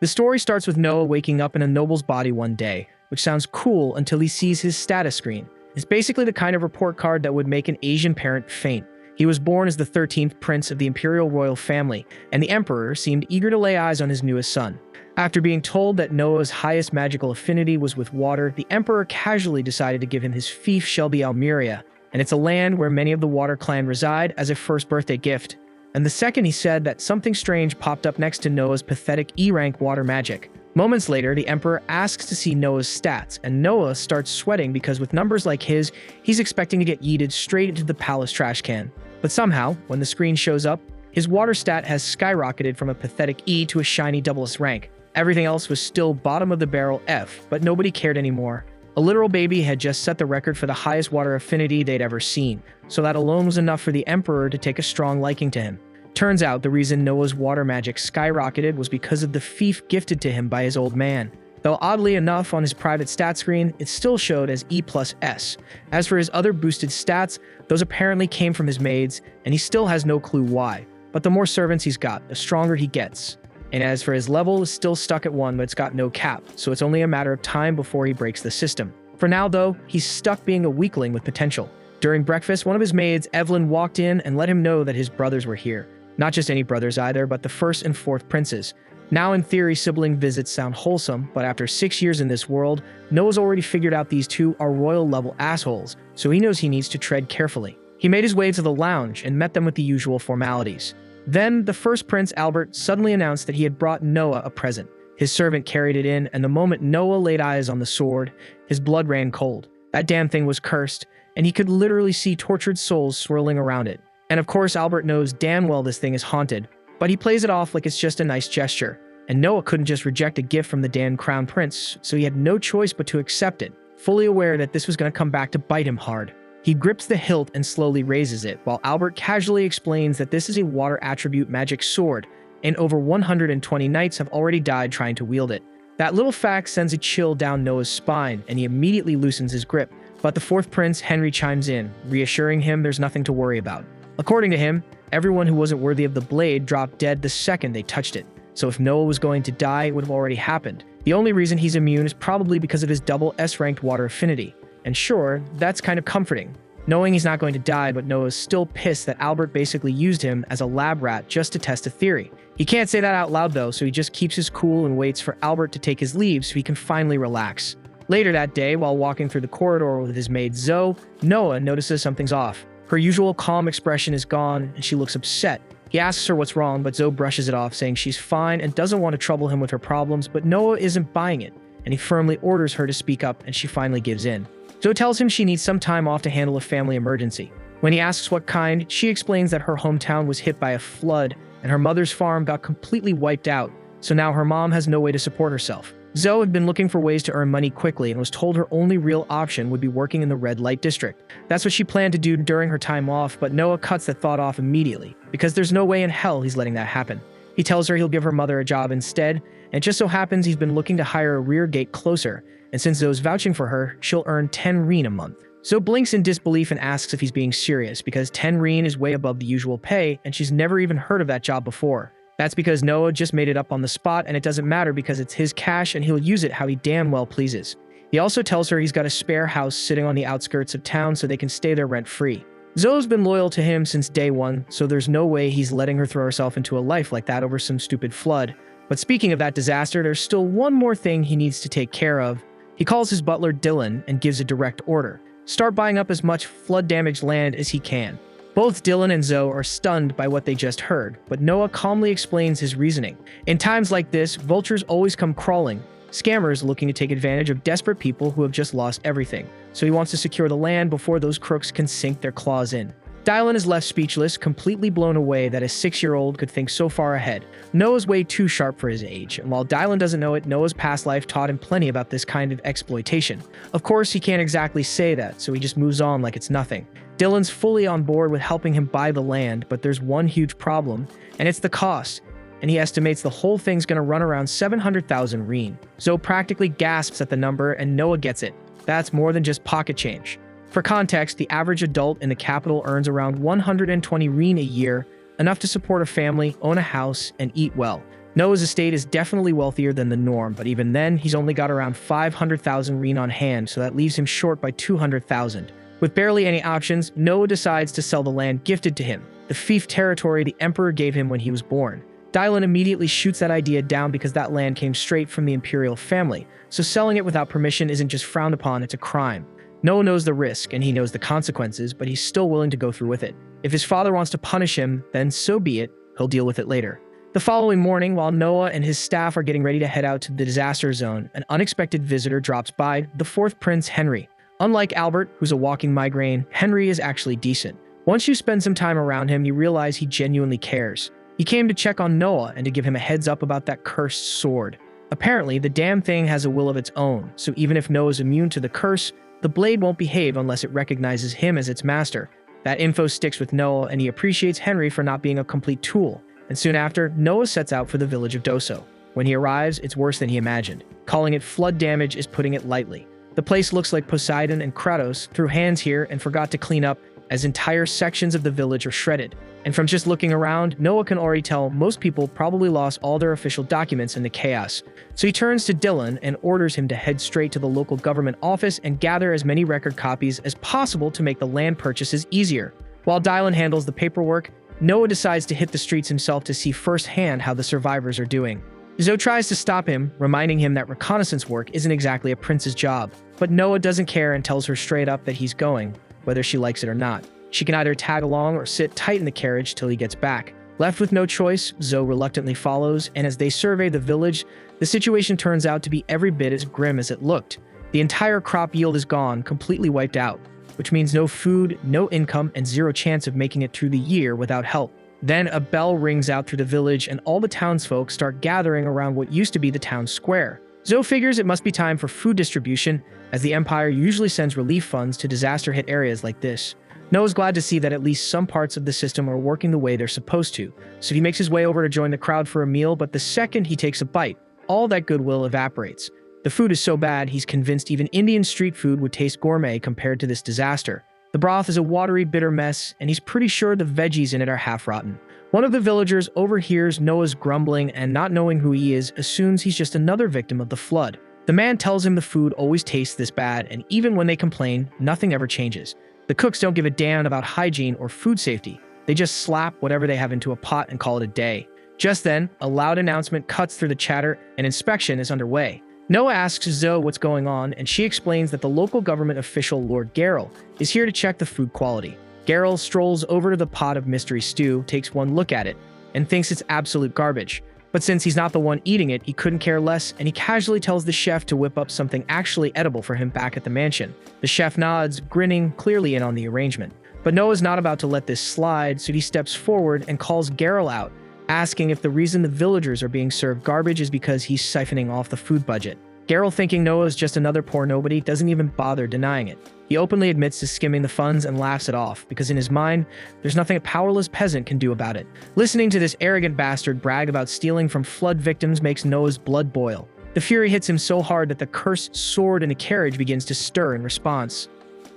The story starts with Noah waking up in a noble's body one day, which sounds cool until he sees his status screen. It's basically the kind of report card that would make an Asian parent faint. He was born as the 13th prince of the imperial royal family, and the emperor seemed eager to lay eyes on his newest son. After being told that Noah's highest magical affinity was with water, the emperor casually decided to give him his fief Shelby Almeria, and it's a land where many of the Water clan reside, as a first birthday gift. And the second he said that, something strange popped up next to Noah's pathetic E-rank water magic. Moments later, the emperor asks to see Noah's stats, and Noah starts sweating because with numbers like his, he's expecting to get yeeted straight into the palace trash can. But somehow, when the screen shows up, his water stat has skyrocketed from a pathetic E to a shiny S rank. Everything else was still bottom of the barrel F, but nobody cared anymore. A literal baby had just set the record for the highest water affinity they'd ever seen, so that alone was enough for the emperor to take a strong liking to him. Turns out the reason Noah's water magic skyrocketed was because of the fief gifted to him by his old man. Though oddly enough, on his private stat screen, it still showed as E+S. As for his other boosted stats, those apparently came from his maids, and he still has no clue why. But the more servants he's got, the stronger he gets. And as for his level, it's still stuck at 1, but it's got no cap, so it's only a matter of time before he breaks the system. For now though, he's stuck being a weakling with potential. During breakfast, one of his maids, Evelyn, walked in and let him know that his brothers were here. Not just any brothers either, but the 1st and 4th princes. Now in theory, sibling visits sound wholesome, but after 6 years in this world, Noah's already figured out these two are royal level assholes, so he knows he needs to tread carefully. He made his way to the lounge and met them with the usual formalities. Then, the 1st prince, Albert, suddenly announced that he had brought Noah a present. His servant carried it in, and the moment Noah laid eyes on the sword, his blood ran cold. That damn thing was cursed, and he could literally see tortured souls swirling around it. And of course, Albert knows damn well this thing is haunted, but he plays it off like it's just a nice gesture. And Noah couldn't just reject a gift from the Dan Crown Prince, so he had no choice but to accept it, fully aware that this was going to come back to bite him hard. He grips the hilt and slowly raises it, while Albert casually explains that this is a water attribute magic sword, and over 120 knights have already died trying to wield it. That little fact sends a chill down Noah's spine, and he immediately loosens his grip. But the 4th prince, Henry, chimes in, reassuring him there's nothing to worry about. According to him, everyone who wasn't worthy of the blade dropped dead the second they touched it. So if Noah was going to die, it would have already happened. The only reason he's immune is probably because of his double S-ranked water affinity. And sure, that's kind of comforting, knowing he's not going to die, but Noah's still pissed that Albert basically used him as a lab rat just to test a theory. He can't say that out loud though, so he just keeps his cool and waits for Albert to take his leave so he can finally relax. Later that day, while walking through the corridor with his maid Zoe, Noah notices something's off. Her usual calm expression is gone, and she looks upset. He asks her what's wrong, but Zoe brushes it off, saying she's fine and doesn't want to trouble him with her problems, but Noah isn't buying it, and he firmly orders her to speak up, and she finally gives in. Zoe tells him she needs some time off to handle a family emergency. When he asks what kind, she explains that her hometown was hit by a flood, and her mother's farm got completely wiped out, so now her mom has no way to support herself. Zoe had been looking for ways to earn money quickly and was told her only real option would be working in the red light district. That's what she planned to do during her time off, but Noah cuts that thought off immediately, because there's no way in hell he's letting that happen. He tells her he'll give her mother a job instead, and it just so happens he's been looking to hire a rear gate closer, and since Zoe's vouching for her, she'll earn 10 reen a month. Zoe blinks in disbelief and asks if he's being serious, because 10 reen is way above the usual pay, and she's never even heard of that job before. That's because Noah just made it up on the spot, and it doesn't matter because it's his cash and he'll use it how he damn well pleases. He also tells her he's got a spare house sitting on the outskirts of town so they can stay there rent-free. Zoe's been loyal to him since day one, so there's no way he's letting her throw herself into a life like that over some stupid flood. But speaking of that disaster, there's still one more thing he needs to take care of. He calls his butler Dylan and gives a direct order. Start buying up as much flood-damaged land as he can. Both Dylan and Zoe are stunned by what they just heard, but Noah calmly explains his reasoning. In times like this, vultures always come crawling, scammers looking to take advantage of desperate people who have just lost everything. So he wants to secure the land before those crooks can sink their claws in. Dylan is left speechless, completely blown away that a 6-year-old could think so far ahead. Noah's way too sharp for his age, and while Dylan doesn't know it, Noah's past life taught him plenty about this kind of exploitation. Of course, he can't exactly say that, so he just moves on like it's nothing. Dylan's fully on board with helping him buy the land, but there's one huge problem, and it's the cost, and he estimates the whole thing's gonna run around 700,000 reen. Zoe practically gasps at the number, and Noah gets it. That's more than just pocket change. For context, the average adult in the capital earns around 120 reen a year, enough to support a family, own a house, and eat well. Noah's estate is definitely wealthier than the norm, but even then, he's only got around 500,000 reen on hand, so that leaves him short by 200,000. With barely any options, Noah decides to sell the land gifted to him, the fief territory the emperor gave him when he was born. Dylan immediately shoots that idea down because that land came straight from the imperial family, so selling it without permission isn't just frowned upon, it's a crime. Noah knows the risk, and he knows the consequences, but he's still willing to go through with it. If his father wants to punish him, then so be it, he'll deal with it later. The following morning, while Noah and his staff are getting ready to head out to the disaster zone, an unexpected visitor drops by, the fourth prince, Henry. Unlike Albert, who's a walking migraine, Henry is actually decent. Once you spend some time around him, you realize he genuinely cares. He came to check on Noah and to give him a heads up about that cursed sword. Apparently, the damn thing has a will of its own, so even if Noah's immune to the curse, the blade won't behave unless it recognizes him as its master. That info sticks with Noah, and he appreciates Henry for not being a complete tool. And soon after, Noah sets out for the village of Doso. When he arrives, it's worse than he imagined. Calling it flood damage is putting it lightly. The place looks like Poseidon and Kratos threw hands here and forgot to clean up, as entire sections of the village are shredded. And from just looking around, Noah can already tell most people probably lost all their official documents in the chaos. So he turns to Dylan and orders him to head straight to the local government office and gather as many record copies as possible to make the land purchases easier. While Dylan handles the paperwork, Noah decides to hit the streets himself to see firsthand how the survivors are doing. Zoe tries to stop him, reminding him that reconnaissance work isn't exactly a prince's job. But Noah doesn't care and tells her straight up that he's going, whether she likes it or not. She can either tag along or sit tight in the carriage till he gets back. Left with no choice, Zoe reluctantly follows, and as they survey the village, the situation turns out to be every bit as grim as it looked. The entire crop yield is gone, completely wiped out, which means no food, no income, and zero chance of making it through the year without help. Then a bell rings out through the village and all the townsfolk start gathering around what used to be the town square. Zoe figures it must be time for food distribution, as the Empire usually sends relief funds to disaster-hit areas like this. Noah's glad to see that at least some parts of the system are working the way they're supposed to, so he makes his way over to join the crowd for a meal, but the second he takes a bite, all that goodwill evaporates. The food is so bad, he's convinced even Indian street food would taste gourmet compared to this disaster. The broth is a watery, bitter mess, and he's pretty sure the veggies in it are half-rotten. One of the villagers overhears Noah's grumbling and, not knowing who he is, assumes he's just another victim of the flood. The man tells him the food always tastes this bad, and even when they complain, nothing ever changes. The cooks don't give a damn about hygiene or food safety. They just slap whatever they have into a pot and call it a day. Just then, a loud announcement cuts through the chatter, and inspection is underway. Noah asks Zoe what's going on, and she explains that the local government official Lord Garrel is here to check the food quality. Garrel strolls over to the pot of mystery stew, takes one look at it, and thinks it's absolute garbage. But since he's not the one eating it, he couldn't care less, and he casually tells the chef to whip up something actually edible for him back at the mansion. The chef nods, grinning, clearly in on the arrangement. But Noah's not about to let this slide, so he steps forward and calls Garrel out, asking if the reason the villagers are being served garbage is because he's siphoning off the food budget. Garrel, thinking Noah is just another poor nobody, doesn't even bother denying it. He openly admits to skimming the funds and laughs it off, because in his mind, there's nothing a powerless peasant can do about it. Listening to this arrogant bastard brag about stealing from flood victims makes Noah's blood boil. The fury hits him so hard that the cursed sword in the carriage begins to stir in response.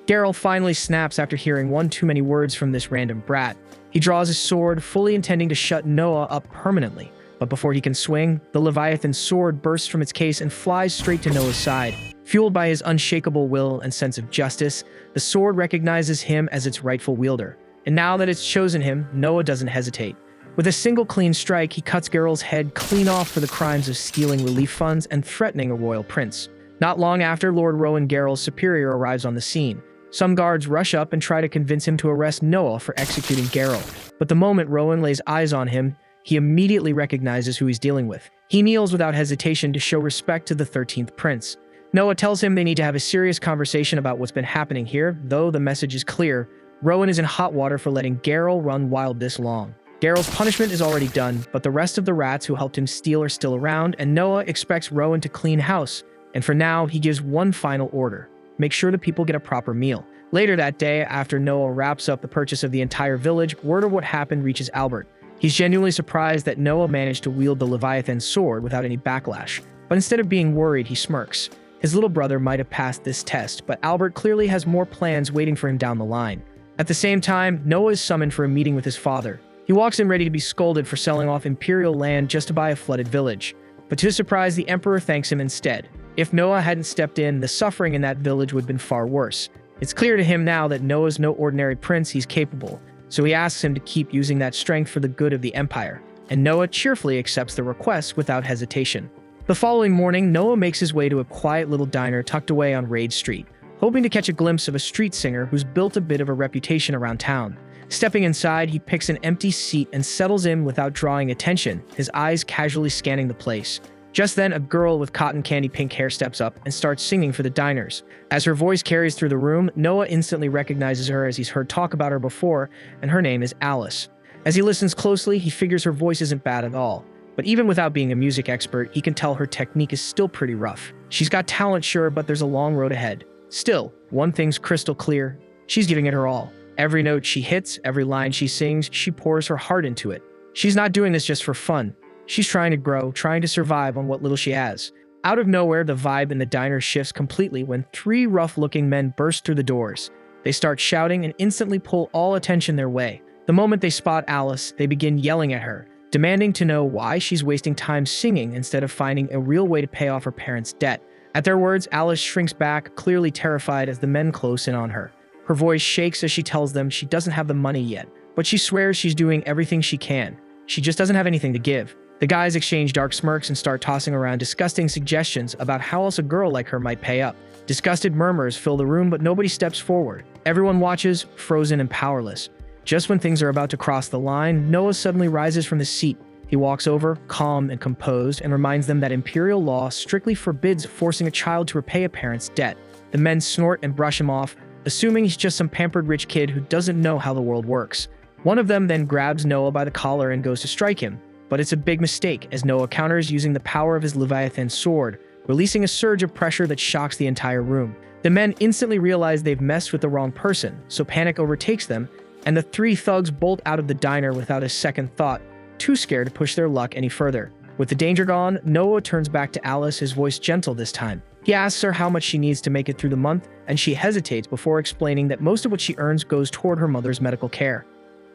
Garrel finally snaps after hearing one too many words from this random brat. He draws his sword, fully intending to shut Noah up permanently. But before he can swing, the Leviathan sword bursts from its case and flies straight to Noah's side. Fueled by his unshakable will and sense of justice, the sword recognizes him as its rightful wielder. And now that it's chosen him, Noah doesn't hesitate. With a single clean strike, he cuts Garrel's head clean off for the crimes of stealing relief funds and threatening a royal prince. Not long after, Lord Rowan, Garrel's superior, arrives on the scene. Some guards rush up and try to convince him to arrest Noah for executing Garrel. But the moment Rowan lays eyes on him, he immediately recognizes who he's dealing with. He kneels without hesitation to show respect to the 13th prince. Noah tells him they need to have a serious conversation about what's been happening here, though the message is clear. Rowan is in hot water for letting Garrel run wild this long. Garrel's punishment is already done, but the rest of the rats who helped him steal are still around, and Noah expects Rowan to clean house. And for now, he gives one final order. Make sure the people get a proper meal. Later that day, after Noah wraps up the purchase of the entire village, word of what happened reaches Albert. He's genuinely surprised that Noah managed to wield the Leviathan sword without any backlash. But instead of being worried, he smirks. His little brother might have passed this test, but Albert clearly has more plans waiting for him down the line. At the same time, Noah is summoned for a meeting with his father. He walks in ready to be scolded for selling off imperial land just to buy a flooded village. But to his surprise, the emperor thanks him instead. If Noah hadn't stepped in, the suffering in that village would have been far worse. It's clear to him now that Noah's no ordinary prince, he's capable. So he asks him to keep using that strength for the good of the empire. And Noah cheerfully accepts the request without hesitation. The following morning, Noah makes his way to a quiet little diner tucked away on Raid Street, hoping to catch a glimpse of a street singer who's built a bit of a reputation around town. Stepping inside, he picks an empty seat and settles in without drawing attention, his eyes casually scanning the place. Just then, a girl with cotton candy pink hair steps up and starts singing for the diners. As her voice carries through the room, Noah instantly recognizes her as he's heard talk about her before, and her name is Alice. As he listens closely, he figures her voice isn't bad at all. But even without being a music expert, he can tell her technique is still pretty rough. She's got talent, sure, but there's a long road ahead. Still, one thing's crystal clear. She's giving it her all. Every note she hits, every line she sings, she pours her heart into it. She's not doing this just for fun. She's trying to grow, trying to survive on what little she has. Out of nowhere, the vibe in the diner shifts completely when three rough-looking men burst through the doors. They start shouting and instantly pull all attention their way. The moment they spot Alice, they begin yelling at her, demanding to know why she's wasting time singing instead of finding a real way to pay off her parents' debt. At their words, Alice shrinks back, clearly terrified as the men close in on her. Her voice shakes as she tells them she doesn't have the money yet, but she swears she's doing everything she can. She just doesn't have anything to give. The guys exchange dark smirks and start tossing around disgusting suggestions about how else a girl like her might pay up. Disgusted murmurs fill the room, but nobody steps forward. Everyone watches, frozen and powerless. Just when things are about to cross the line, Noah suddenly rises from his seat. He walks over, calm and composed, and reminds them that imperial law strictly forbids forcing a child to repay a parent's debt. The men snort and brush him off, assuming he's just some pampered rich kid who doesn't know how the world works. One of them then grabs Noah by the collar and goes to strike him, but it's a big mistake as Noah counters using the power of his Leviathan sword, releasing a surge of pressure that shocks the entire room. The men instantly realize they've messed with the wrong person, so panic overtakes them, and the three thugs bolt out of the diner without a second thought, too scared to push their luck any further. With the danger gone, Noah turns back to Alice, his voice gentle this time. He asks her how much she needs to make it through the month, and she hesitates before explaining that most of what she earns goes toward her mother's medical care.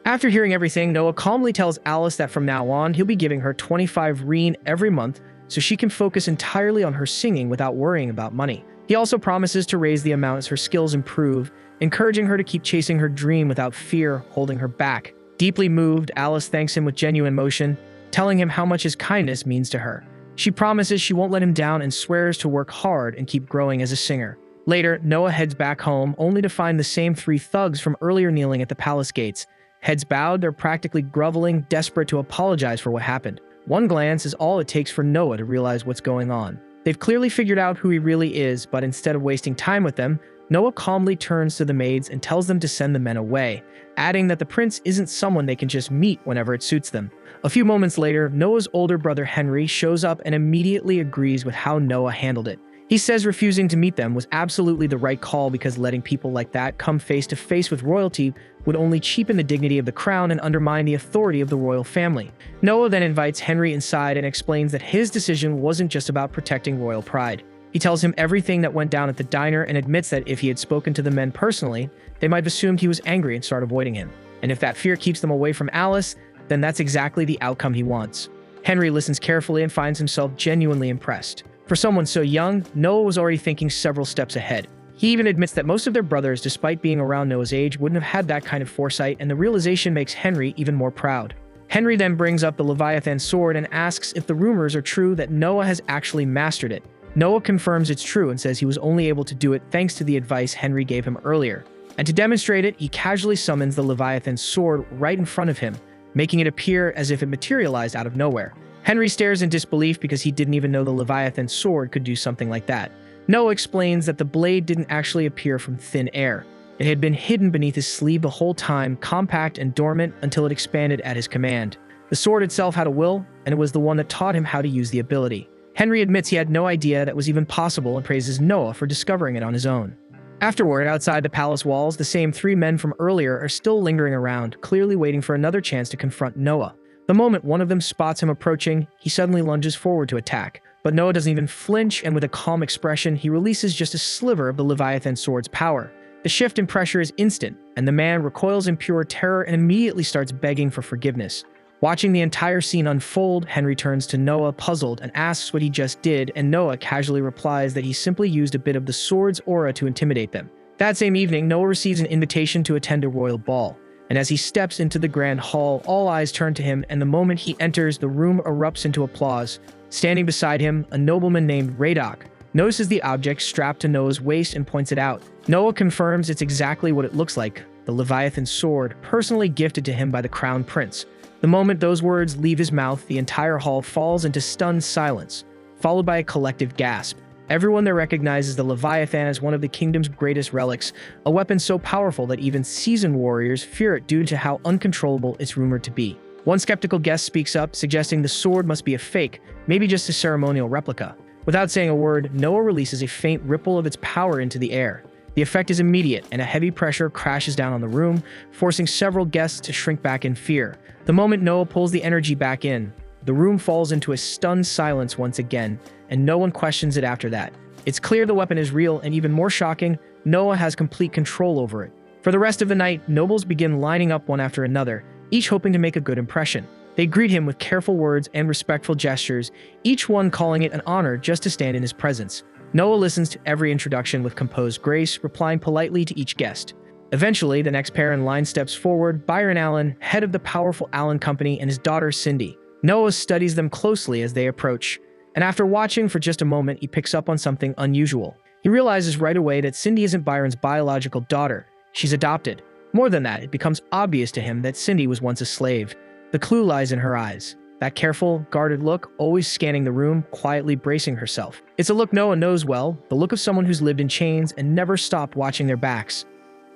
After hearing everything, Noah calmly tells Alice that from now on, he'll be giving her 25 rein every month so she can focus entirely on her singing without worrying about money. He also promises to raise the amount as her skills improve, encouraging her to keep chasing her dream without fear holding her back. Deeply moved, Alice thanks him with genuine emotion, telling him how much his kindness means to her. She promises she won't let him down and swears to work hard and keep growing as a singer. Later, Noah heads back home, only to find the same three thugs from earlier kneeling at the palace gates. Heads bowed, they're practically groveling, desperate to apologize for what happened. One glance is all it takes for Noah to realize what's going on. They've clearly figured out who he really is, but instead of wasting time with them, Noah calmly turns to the maids and tells them to send the men away, adding that the prince isn't someone they can just meet whenever it suits them. A few moments later, Noah's older brother Henry shows up and immediately agrees with how Noah handled it. He says refusing to meet them was absolutely the right call because letting people like that come face to face with royalty would only cheapen the dignity of the crown and undermine the authority of the royal family. Noah then invites Henry inside and explains that his decision wasn't just about protecting royal pride. He tells him everything that went down at the diner and admits that if he had spoken to the men personally, they might have assumed he was angry and start avoiding him. And if that fear keeps them away from Alice, then that's exactly the outcome he wants. Henry listens carefully and finds himself genuinely impressed. For someone so young, Noah was already thinking several steps ahead. He even admits that most of their brothers, despite being around Noah's age, wouldn't have had that kind of foresight, and the realization makes Henry even more proud. Henry then brings up the Leviathan sword and asks if the rumors are true that Noah has actually mastered it. Noah confirms it's true and says he was only able to do it thanks to the advice Henry gave him earlier. And to demonstrate it, he casually summons the Leviathan sword right in front of him, making it appear as if it materialized out of nowhere. Henry stares in disbelief because he didn't even know the Leviathan sword could do something like that. Noah explains that the blade didn't actually appear from thin air. It had been hidden beneath his sleeve the whole time, compact and dormant until it expanded at his command. The sword itself had a will, and it was the one that taught him how to use the ability. Henry admits he had no idea that was even possible and praises Noah for discovering it on his own. Afterward, outside the palace walls, the same three men from earlier are still lingering around, clearly waiting for another chance to confront Noah. The moment one of them spots him approaching, he suddenly lunges forward to attack. But Noah doesn't even flinch, and with a calm expression, he releases just a sliver of the Leviathan sword's power. The shift in pressure is instant, and the man recoils in pure terror and immediately starts begging for forgiveness. Watching the entire scene unfold, Henry turns to Noah puzzled and asks what he just did, and Noah casually replies that he simply used a bit of the sword's aura to intimidate them. That same evening, Noah receives an invitation to attend a royal ball, and as he steps into the grand hall, all eyes turn to him, and the moment he enters, the room erupts into applause. Standing beside him, a nobleman named Radok notices the object strapped to Noah's waist and points it out. Noah confirms it's exactly what it looks like, the Leviathan sword, personally gifted to him by the Crown Prince. The moment those words leave his mouth, the entire hall falls into stunned silence, followed by a collective gasp. Everyone there recognizes the Leviathan as one of the kingdom's greatest relics, a weapon so powerful that even seasoned warriors fear it due to how uncontrollable it's rumored to be. One skeptical guest speaks up, suggesting the sword must be a fake, maybe just a ceremonial replica. Without saying a word, Noah releases a faint ripple of its power into the air. The effect is immediate, and a heavy pressure crashes down on the room, forcing several guests to shrink back in fear. The moment Noah pulls the energy back in, the room falls into a stunned silence once again, and no one questions it after that. It's clear the weapon is real, and even more shocking, Noah has complete control over it. For the rest of the night, nobles begin lining up one after another, each hoping to make a good impression. They greet him with careful words and respectful gestures, each one calling it an honor just to stand in his presence. Noah listens to every introduction with composed grace, replying politely to each guest. Eventually, the next pair in line steps forward, Byron Allen, head of the powerful Allen Company, and his daughter Cindy. Noah studies them closely as they approach, and after watching for just a moment, he picks up on something unusual. He realizes right away that Cindy isn't Byron's biological daughter. She's adopted. More than that, it becomes obvious to him that Cindy was once a slave. The clue lies in her eyes. That careful, guarded look, always scanning the room, quietly bracing herself. It's a look Noah knows well, the look of someone who's lived in chains and never stopped watching their backs.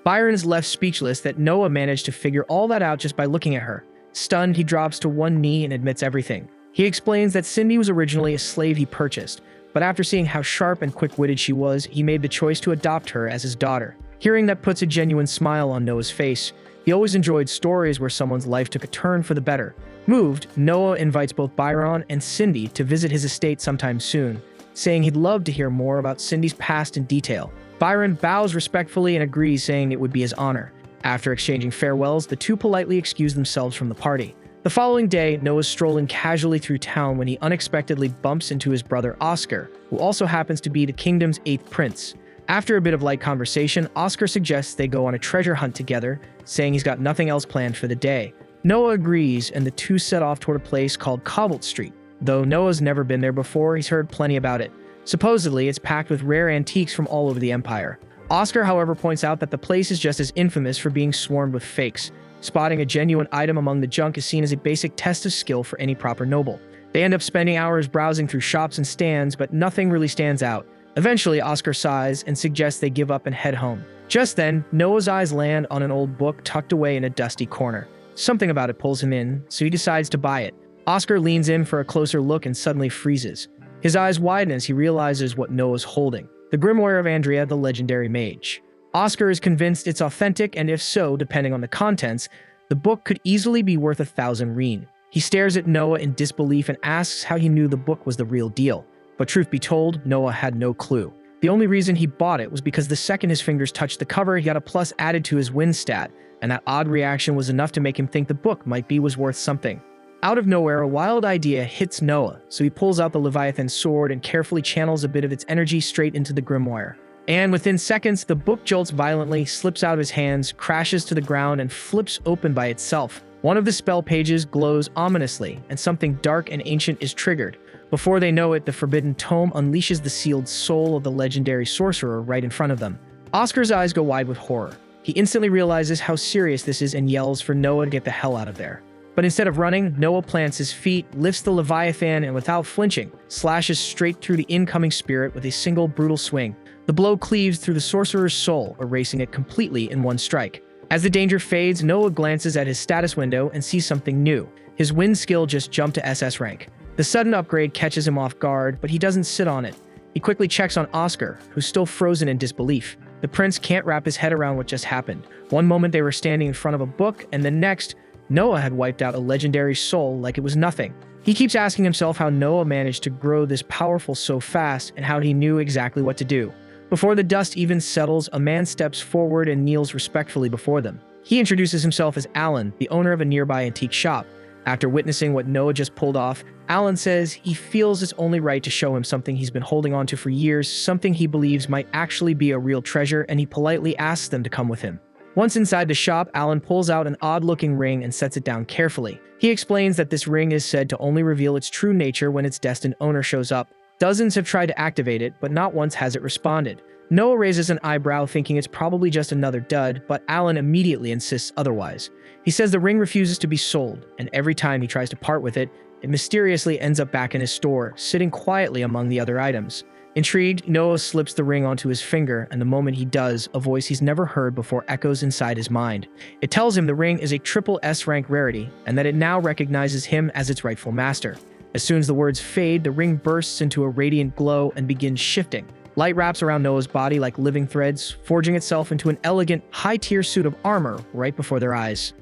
Byron is left speechless that Noah managed to figure all that out just by looking at her. Stunned, he drops to one knee and admits everything. He explains that Cindy was originally a slave he purchased, but after seeing how sharp and quick-witted she was, he made the choice to adopt her as his daughter. Hearing that puts a genuine smile on Noah's face. He always enjoyed stories where someone's life took a turn for the better. Moved, Noah invites both Byron and Cindy to visit his estate sometime soon, saying he'd love to hear more about Cindy's past in detail. Byron bows respectfully and agrees, saying it would be his honor. After exchanging farewells, the two politely excuse themselves from the party. The following day, Noah's strolling casually through town when he unexpectedly bumps into his brother Oscar, who also happens to be the kingdom's 8th prince. After a bit of light conversation, Oscar suggests they go on a treasure hunt together, saying he's got nothing else planned for the day. Noah agrees, and the two set off toward a place called Cobalt Street. Though Noah's never been there before, he's heard plenty about it. Supposedly, it's packed with rare antiques from all over the Empire. Oscar, however, points out that the place is just as infamous for being swarmed with fakes. Spotting a genuine item among the junk is seen as a basic test of skill for any proper noble. They end up spending hours browsing through shops and stands, but nothing really stands out. Eventually, Oscar sighs and suggests they give up and head home. Just then, Noah's eyes land on an old book tucked away in a dusty corner. Something about it pulls him in, so he decides to buy it. Oscar leans in for a closer look and suddenly freezes. His eyes widen as he realizes what Noah's holding: the Grimoire of Andrea, the legendary mage. Oscar is convinced it's authentic, and if so, depending on the contents, the book could easily be worth 1,000 reen. He stares at Noah in disbelief and asks how he knew the book was the real deal. But truth be told, Noah had no clue. The only reason he bought it was because the second his fingers touched the cover, he got a plus added to his win stat, and that odd reaction was enough to make him think the book was worth something. Out of nowhere, a wild idea hits Noah, so he pulls out the Leviathan sword and carefully channels a bit of its energy straight into the grimoire. And within seconds, the book jolts violently, slips out of his hands, crashes to the ground, and flips open by itself. One of the spell pages glows ominously, and something dark and ancient is triggered. Before they know it, the forbidden tome unleashes the sealed soul of the legendary sorcerer right in front of them. Oscar's eyes go wide with horror. He instantly realizes how serious this is and yells for Noah to get the hell out of there. But instead of running, Noah plants his feet, lifts the Leviathan, and without flinching, slashes straight through the incoming spirit with a single brutal swing. The blow cleaves through the sorcerer's soul, erasing it completely in one strike. As the danger fades, Noah glances at his status window and sees something new. His win skill just jumped to SS rank. The sudden upgrade catches him off guard, but he doesn't sit on it. He quickly checks on Oscar, who's still frozen in disbelief. The prince can't wrap his head around what just happened. One moment they were standing in front of a book, and the next, Noah had wiped out a legendary soul like it was nothing. He keeps asking himself how Noah managed to grow this powerful so fast and how he knew exactly what to do. Before the dust even settles, a man steps forward and kneels respectfully before them. He introduces himself as Alan, the owner of a nearby antique shop. After witnessing what Noah just pulled off, Alan says he feels it's only right to show him something he's been holding on to for years, something he believes might actually be a real treasure, and he politely asks them to come with him. Once inside the shop, Alan pulls out an odd-looking ring and sets it down carefully. He explains that this ring is said to only reveal its true nature when its destined owner shows up. Dozens have tried to activate it, but not once has it responded. Noah raises an eyebrow, thinking it's probably just another dud, but Alan immediately insists otherwise. He says the ring refuses to be sold, and every time he tries to part with it, it mysteriously ends up back in his store, sitting quietly among the other items. Intrigued, Noah slips the ring onto his finger, and the moment he does, a voice he's never heard before echoes inside his mind. It tells him the ring is a triple S rank rarity, and that it now recognizes him as its rightful master. As soon as the words fade, the ring bursts into a radiant glow and begins shifting. Light wraps around Noah's body like living threads, forging itself into an elegant, high-tier suit of armor right before their eyes.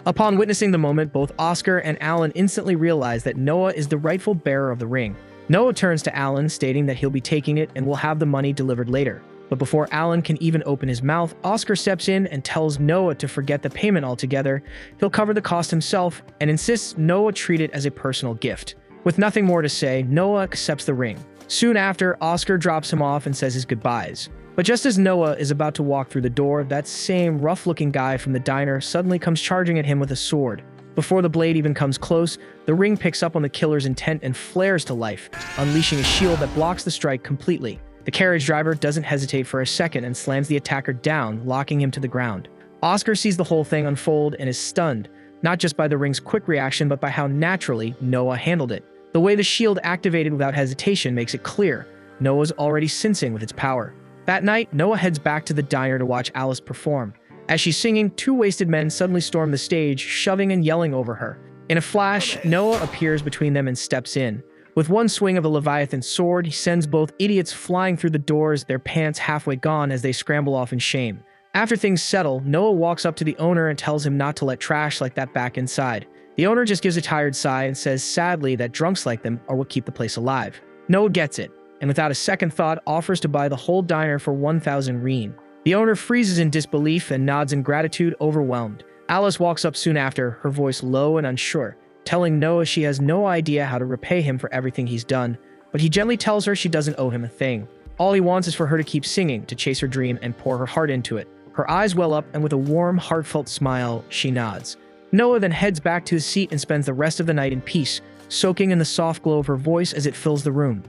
Upon witnessing the moment, both Oscar and Alan instantly realize that Noah is the rightful bearer of the ring. Noah turns to Alan, stating that he'll be taking it and will have the money delivered later. But before Alan can even open his mouth, Oscar steps in and tells Noah to forget the payment altogether. He'll cover the cost himself and insists Noah treat it as a personal gift. With nothing more to say, Noah accepts the ring. Soon after, Oscar drops him off and says his goodbyes. But just as Noah is about to walk through the door, that same rough-looking guy from the diner suddenly comes charging at him with a sword. Before the blade even comes close, the ring picks up on the killer's intent and flares to life, unleashing a shield that blocks the strike completely. The carriage driver doesn't hesitate for a second and slams the attacker down, locking him to the ground. Oscar sees the whole thing unfold and is stunned, not just by the ring's quick reaction, but by how naturally Noah handled it. The way the shield activated without hesitation makes it clear Noah's already sensing with its power. That night, Noah heads back to the diner to watch Alice perform. As she's singing, two wasted men suddenly storm the stage, shoving and yelling over her. In a flash, Noah appears between them and steps in. With one swing of a Leviathan sword, he sends both idiots flying through the doors, their pants halfway gone as they scramble off in shame. After things settle, Noah walks up to the owner and tells him not to let trash like that back inside. The owner just gives a tired sigh and says sadly that drunks like them are what keep the place alive. Noah gets it, and without a second thought offers to buy the whole diner for 1,000 rein. The owner freezes in disbelief and nods in gratitude, overwhelmed. Alice walks up soon after, her voice low and unsure, telling Noah she has no idea how to repay him for everything he's done, but he gently tells her she doesn't owe him a thing. All he wants is for her to keep singing, to chase her dream and pour her heart into it. Her eyes well up, and with a warm, heartfelt smile, she nods. Noah then heads back to his seat and spends the rest of the night in peace, soaking in the soft glow of her voice as it fills the room.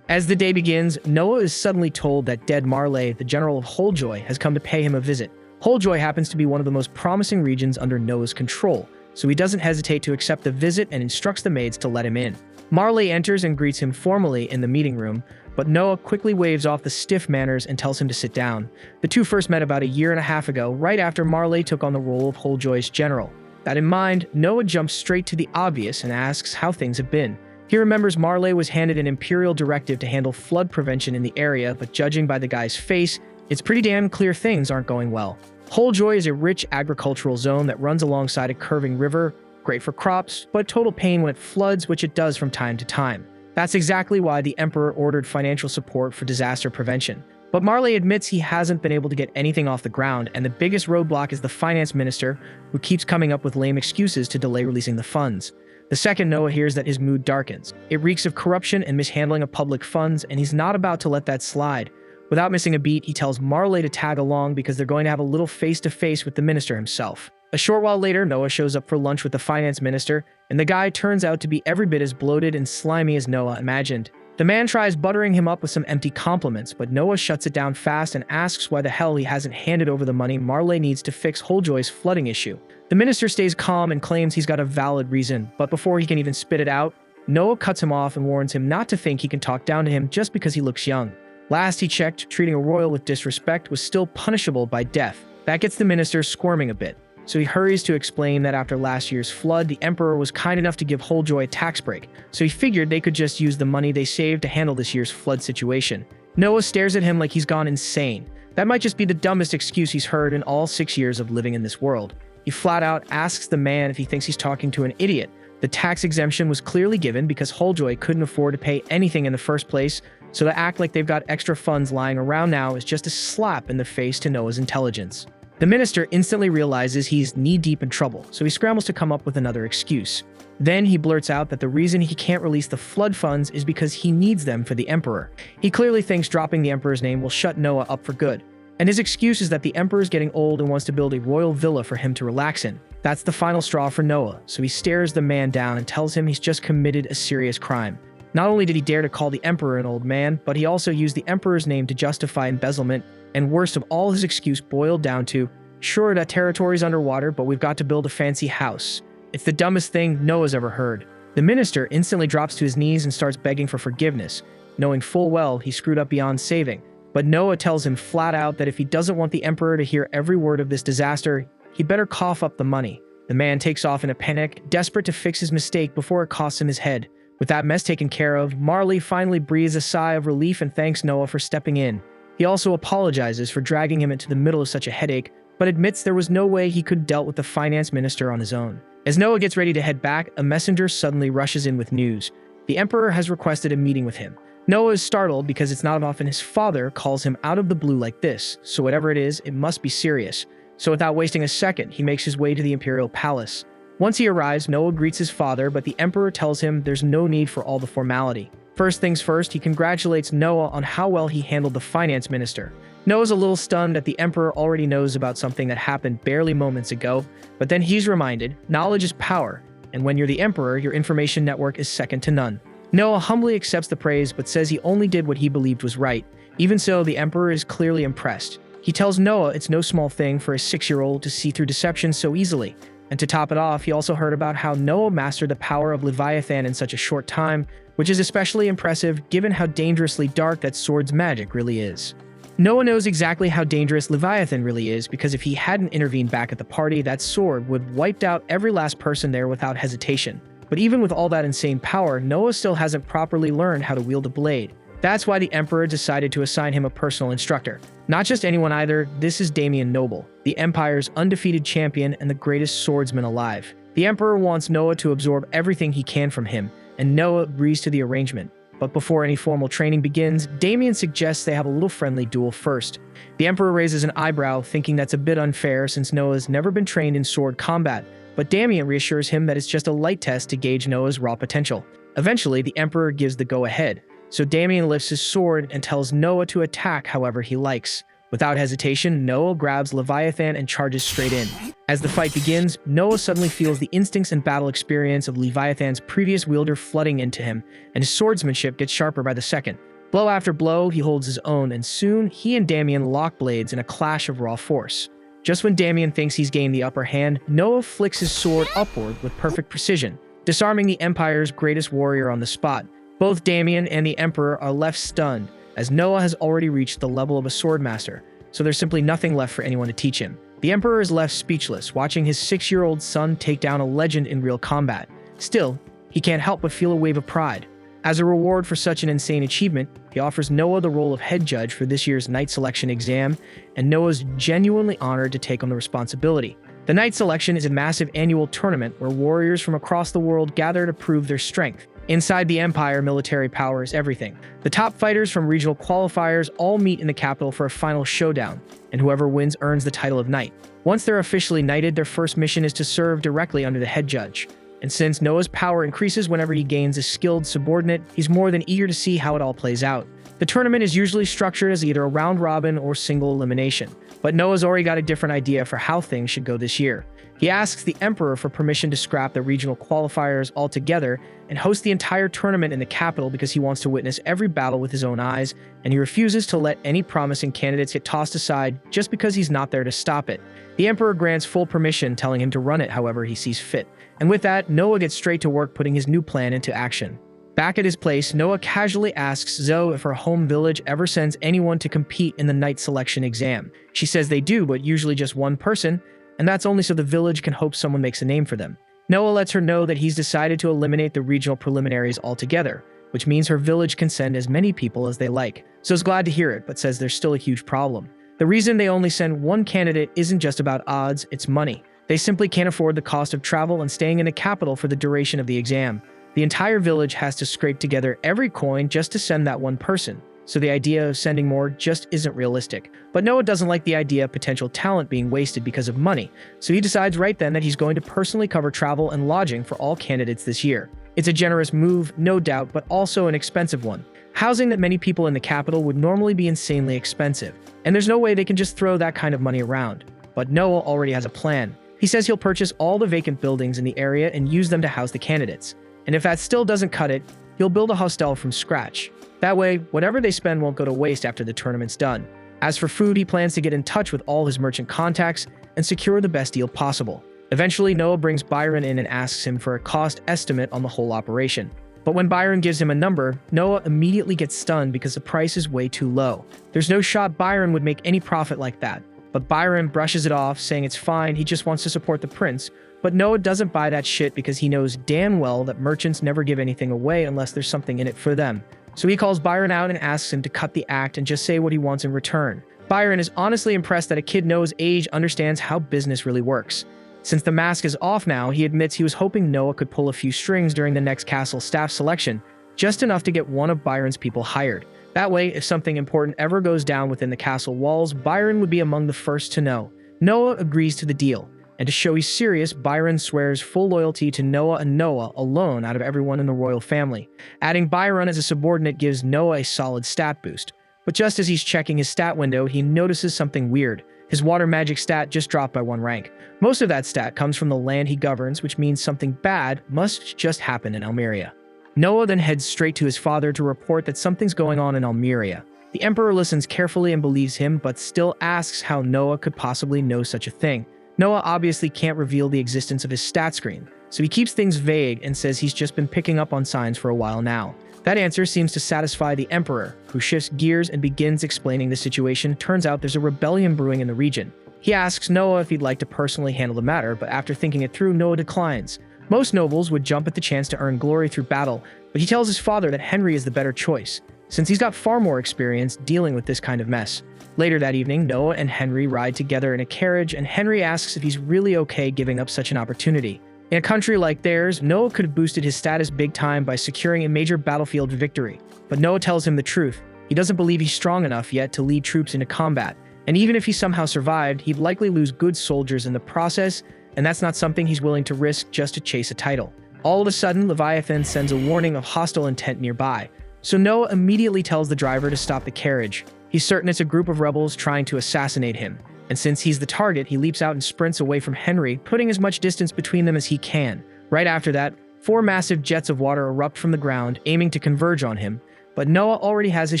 As the day begins, Noah is suddenly told that dead Marley, the general of Holejoy, has come to pay him a visit. Holejoy happens to be one of the most promising regions under Noah's control, so he doesn't hesitate to accept the visit and instructs the maids to let him in. Marley enters and greets him formally in the meeting room, but Noah quickly waves off the stiff manners and tells him to sit down. The two first met about a year and a half ago, right after Marley took on the role of Holejoy's general. That in mind, Noah jumps straight to the obvious and asks how things have been. He remembers Marley was handed an imperial directive to handle flood prevention in the area, but judging by the guy's face, it's pretty damn clear things aren't going well. Holejoy is a rich agricultural zone that runs alongside a curving river, great for crops, but total pain when it floods, which it does from time to time. That's exactly why the Emperor ordered financial support for disaster prevention. But Marley admits he hasn't been able to get anything off the ground, and the biggest roadblock is the finance minister, who keeps coming up with lame excuses to delay releasing the funds. The second Noah hears that, his mood darkens. It reeks of corruption and mishandling of public funds, and he's not about to let that slide. Without missing a beat, he tells Marley to tag along because they're going to have a little face-to-face with the minister himself. A short while later, Noah shows up for lunch with the finance minister, and the guy turns out to be every bit as bloated and slimy as Noah imagined. The man tries buttering him up with some empty compliments, but Noah shuts it down fast and asks why the hell he hasn't handed over the money Marley needs to fix Holejoy's flooding issue. The minister stays calm and claims he's got a valid reason, but before he can even spit it out, Noah cuts him off and warns him not to think he can talk down to him just because he looks young. Last he checked, treating a royal with disrespect was still punishable by death. That gets the minister squirming a bit, so he hurries to explain that after last year's flood, the Emperor was kind enough to give Holejoy a tax break, so he figured they could just use the money they saved to handle this year's flood situation. Noah stares at him like he's gone insane. That might just be the dumbest excuse he's heard in all 6 years of living in this world. He flat out asks the man if he thinks he's talking to an idiot. The tax exemption was clearly given because Holejoy couldn't afford to pay anything in the first place, so to act like they've got extra funds lying around now is just a slap in the face to Noah's intelligence. The minister instantly realizes he's knee-deep in trouble, so he scrambles to come up with another excuse. Then he blurts out that the reason he can't release the flood funds is because he needs them for the Emperor. He clearly thinks dropping the Emperor's name will shut Noah up for good, and his excuse is that the Emperor is getting old and wants to build a royal villa for him to relax in. That's the final straw for Noah, so he stares the man down and tells him he's just committed a serious crime. Not only did he dare to call the Emperor an old man, but he also used the Emperor's name to justify embezzlement, and worst of all, his excuse boiled down to, "Sure, that territory's underwater, but we've got to build a fancy house." It's the dumbest thing Noah's ever heard. The minister instantly drops to his knees and starts begging for forgiveness, knowing full well he screwed up beyond saving. But Noah tells him flat out that if he doesn't want the Emperor to hear every word of this disaster, he better cough up the money. The man takes off in a panic, desperate to fix his mistake before it costs him his head. With that mess taken care of, Marley finally breathes a sigh of relief and thanks Noah for stepping in. He also apologizes for dragging him into the middle of such a headache, but admits there was no way he could have dealt with the finance minister on his own. As Noah gets ready to head back, a messenger suddenly rushes in with news. The Emperor has requested a meeting with him. Noah is startled because it's not often his father calls him out of the blue like this, so whatever it is, it must be serious. So without wasting a second, he makes his way to the Imperial Palace. Once he arrives, Noah greets his father, but the Emperor tells him there's no need for all the formality. First things first, he congratulates Noah on how well he handled the finance minister. Noah's a little stunned that the Emperor already knows about something that happened barely moments ago, but then he's reminded, knowledge is power, and when you're the Emperor, your information network is second to none. Noah humbly accepts the praise, but says he only did what he believed was right. Even so, the Emperor is clearly impressed. He tells Noah it's no small thing for a 6-year-old to see through deception so easily. And to top it off, he also heard about how Noah mastered the power of Leviathan in such a short time, which is especially impressive given how dangerously dark that sword's magic really is. Noah knows exactly how dangerous Leviathan really is because if he hadn't intervened back at the party, that sword would have wiped out every last person there without hesitation. But even with all that insane power, Noah still hasn't properly learned how to wield a blade. That's why the Emperor decided to assign him a personal instructor. Not just anyone either, this is Damien Noble, the Empire's undefeated champion and the greatest swordsman alive. The Emperor wants Noah to absorb everything he can from him, and Noah agrees to the arrangement. But before any formal training begins, Damien suggests they have a little friendly duel first. The Emperor raises an eyebrow, thinking that's a bit unfair since Noah's never been trained in sword combat, but Damien reassures him that it's just a light test to gauge Noah's raw potential. Eventually, the Emperor gives the go-ahead, so Damien lifts his sword and tells Noah to attack however he likes. Without hesitation, Noah grabs Leviathan and charges straight in. As the fight begins, Noah suddenly feels the instincts and battle experience of Leviathan's previous wielder flooding into him, and his swordsmanship gets sharper by the second. Blow after blow, he holds his own, and soon he and Damien lock blades in a clash of raw force. Just when Damien thinks he's gained the upper hand, Noah flicks his sword upward with perfect precision, disarming the Empire's greatest warrior on the spot. Both Damien and the Emperor are left stunned, as Noah has already reached the level of a swordmaster, so there's simply nothing left for anyone to teach him. The Emperor is left speechless, watching his 6-year-old son take down a legend in real combat. Still, he can't help but feel a wave of pride. As a reward for such an insane achievement, he offers Noah the role of head judge for this year's Knight Selection exam, and Noah's genuinely honored to take on the responsibility. The Knight Selection is a massive annual tournament where warriors from across the world gather to prove their strength. Inside the Empire, military power is everything. The top fighters from regional qualifiers all meet in the capital for a final showdown, and whoever wins earns the title of knight. Once they're officially knighted, their first mission is to serve directly under the head judge. And since Noah's power increases whenever he gains a skilled subordinate, he's more than eager to see how it all plays out. The tournament is usually structured as either a round robin or single elimination, but Noah's already got a different idea for how things should go this year. He asks the Emperor for permission to scrap the regional qualifiers altogether and host the entire tournament in the capital because he wants to witness every battle with his own eyes, and he refuses to let any promising candidates get tossed aside just because he's not there to stop it. The Emperor grants full permission, telling him to run it however he sees fit. And with that, Noah gets straight to work putting his new plan into action. Back at his place, Noah casually asks Zoe if her home village ever sends anyone to compete in the Knight Selection exam. She says they do, but usually just one person, and that's only so the village can hope someone makes a name for them. Noah lets her know that he's decided to eliminate the regional preliminaries altogether, which means her village can send as many people as they like. Zoe's glad to hear it, but says there's still a huge problem. The reason they only send one candidate isn't just about odds, it's money. They simply can't afford the cost of travel and staying in the capital for the duration of the exam. The entire village has to scrape together every coin just to send that one person, so the idea of sending more just isn't realistic. But Noah doesn't like the idea of potential talent being wasted because of money, so he decides right then that he's going to personally cover travel and lodging for all candidates this year. It's a generous move, no doubt, but also an expensive one. Housing that many people in the capital would normally be insanely expensive, and there's no way they can just throw that kind of money around. But Noah already has a plan. He says he'll purchase all the vacant buildings in the area and use them to house the candidates. And if that still doesn't cut it, he'll build a hostel from scratch. That way, whatever they spend won't go to waste after the tournament's done. As for food, he plans to get in touch with all his merchant contacts and secure the best deal possible. Eventually, Noah brings Byron in and asks him for a cost estimate on the whole operation. But when Byron gives him a number, Noah immediately gets stunned because the price is way too low. There's no shot Byron would make any profit like that. But Byron brushes it off, saying it's fine, he just wants to support the prince. But Noah doesn't buy that shit because he knows damn well that merchants never give anything away unless there's something in it for them. So he calls Byron out and asks him to cut the act and just say what he wants in return. Byron is honestly impressed that a kid Noah's age understands how business really works. Since the mask is off now, he admits he was hoping Noah could pull a few strings during the next castle staff selection, just enough to get one of Byron's people hired. That way, if something important ever goes down within the castle walls, Byron would be among the first to know. Noah agrees to the deal, and to show he's serious, Byron swears full loyalty to Noah and Noah alone out of everyone in the royal family. Adding Byron as a subordinate gives Noah a solid stat boost. But just as he's checking his stat window, he notices something weird. His water magic stat just dropped by 1 rank. Most of that stat comes from the land he governs, which means something bad must just happen in Almeria. Noah then heads straight to his father to report that something's going on in Almeria. The emperor listens carefully and believes him, but still asks how Noah could possibly know such a thing. Noah obviously can't reveal the existence of his stat screen, so he keeps things vague and says he's just been picking up on signs for a while now. That answer seems to satisfy the emperor, who shifts gears and begins explaining the situation. Turns out there's a rebellion brewing in the region. He asks Noah if he'd like to personally handle the matter, but after thinking it through, Noah declines. Most nobles would jump at the chance to earn glory through battle, but he tells his father that Henry is the better choice, since he's got far more experience dealing with this kind of mess. Later that evening, Noah and Henry ride together in a carriage, and Henry asks if he's really okay giving up such an opportunity. In a country like theirs, Noah could have boosted his status big time by securing a major battlefield victory. But Noah tells him the truth. He doesn't believe he's strong enough yet to lead troops into combat, and even if he somehow survived, he'd likely lose good soldiers in the process, and that's not something he's willing to risk just to chase a title. All of a sudden, Leviathan sends a warning of hostile intent nearby, so Noah immediately tells the driver to stop the carriage. He's certain it's a group of rebels trying to assassinate him, and since he's the target, he leaps out and sprints away from Henry, putting as much distance between them as he can. Right after that, 4 massive jets of water erupt from the ground, aiming to converge on him, but Noah already has his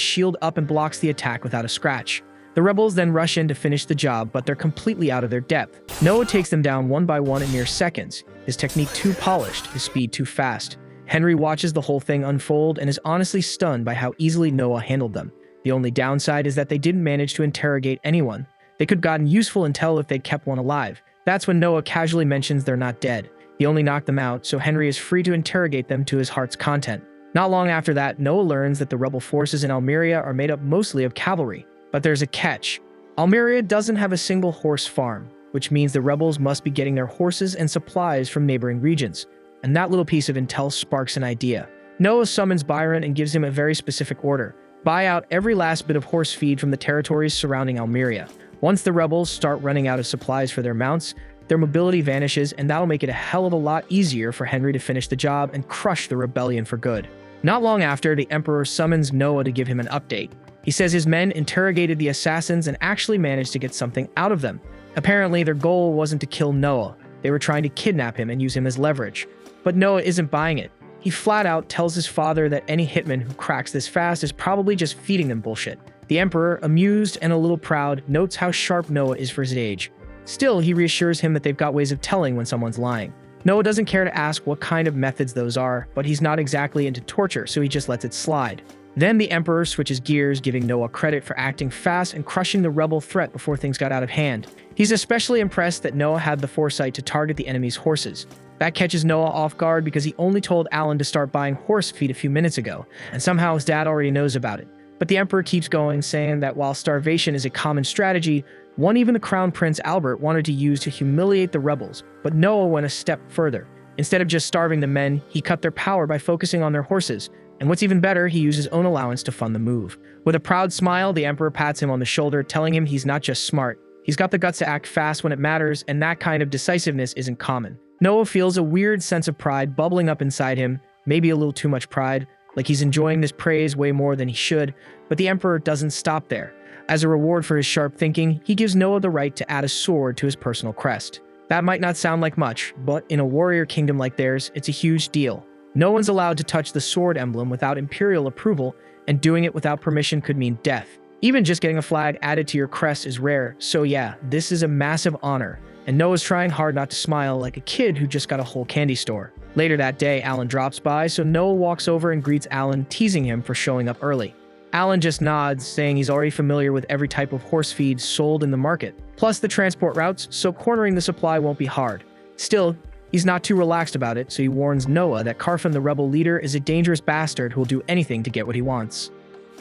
shield up and blocks the attack without a scratch. The rebels then rush in to finish the job, but they're completely out of their depth. Noah takes them down one by one in mere seconds, his technique too polished, his speed too fast. Henry watches the whole thing unfold and is honestly stunned by how easily Noah handled them. The only downside is that they didn't manage to interrogate anyone. They could have gotten useful intel if they'd kept one alive. That's when Noah casually mentions they're not dead. He only knocked them out, so Henry is free to interrogate them to his heart's content. Not long after that, Noah learns that the rebel forces in Almeria are made up mostly of cavalry. But there's a catch. Almeria doesn't have a single horse farm, which means the rebels must be getting their horses and supplies from neighboring regions. And that little piece of intel sparks an idea. Noah summons Byron and gives him a very specific order. Buy out every last bit of horse feed from the territories surrounding Almeria. Once the rebels start running out of supplies for their mounts, their mobility vanishes, and that'll make it a hell of a lot easier for Henry to finish the job and crush the rebellion for good. Not long after, the Emperor summons Noah to give him an update. He says his men interrogated the assassins and actually managed to get something out of them. Apparently, their goal wasn't to kill Noah. They were trying to kidnap him and use him as leverage. But Noah isn't buying it. He flat out tells his father that any hitman who cracks this fast is probably just feeding them bullshit. The Emperor, amused and a little proud, notes how sharp Noah is for his age. Still, he reassures him that they've got ways of telling when someone's lying. Noah doesn't care to ask what kind of methods those are, but he's not exactly into torture, so he just lets it slide. Then the Emperor switches gears, giving Noah credit for acting fast and crushing the rebel threat before things got out of hand. He's especially impressed that Noah had the foresight to target the enemy's horses. That catches Noah off guard because he only told Alan to start buying horse feed a few minutes ago, and somehow his dad already knows about it. But the Emperor keeps going, saying that while starvation is a common strategy, one even the Crown Prince Albert wanted to use to humiliate the rebels, but Noah went a step further. Instead of just starving the men, he cut their power by focusing on their horses. And what's even better, he used his own allowance to fund the move. With a proud smile, the Emperor pats him on the shoulder, telling him he's not just smart. He's got the guts to act fast when it matters, and that kind of decisiveness isn't common. Noah feels a weird sense of pride bubbling up inside him, maybe a little too much pride, like he's enjoying this praise way more than he should, but the Emperor doesn't stop there. As a reward for his sharp thinking, he gives Noah the right to add a sword to his personal crest. That might not sound like much, but in a warrior kingdom like theirs, it's a huge deal. No one's allowed to touch the sword emblem without imperial approval, and doing it without permission could mean death. Even just getting a flag added to your crest is rare, so yeah, this is a massive honor. And Noah's trying hard not to smile like a kid who just got a whole candy store. Later that day, Alan drops by, so Noah walks over and greets Alan, teasing him for showing up early. Alan just nods, saying he's already familiar with every type of horse feed sold in the market, plus the transport routes, so cornering the supply won't be hard. Still, he's not too relaxed about it, so he warns Noah that Carfin, the rebel leader, is a dangerous bastard who will do anything to get what he wants.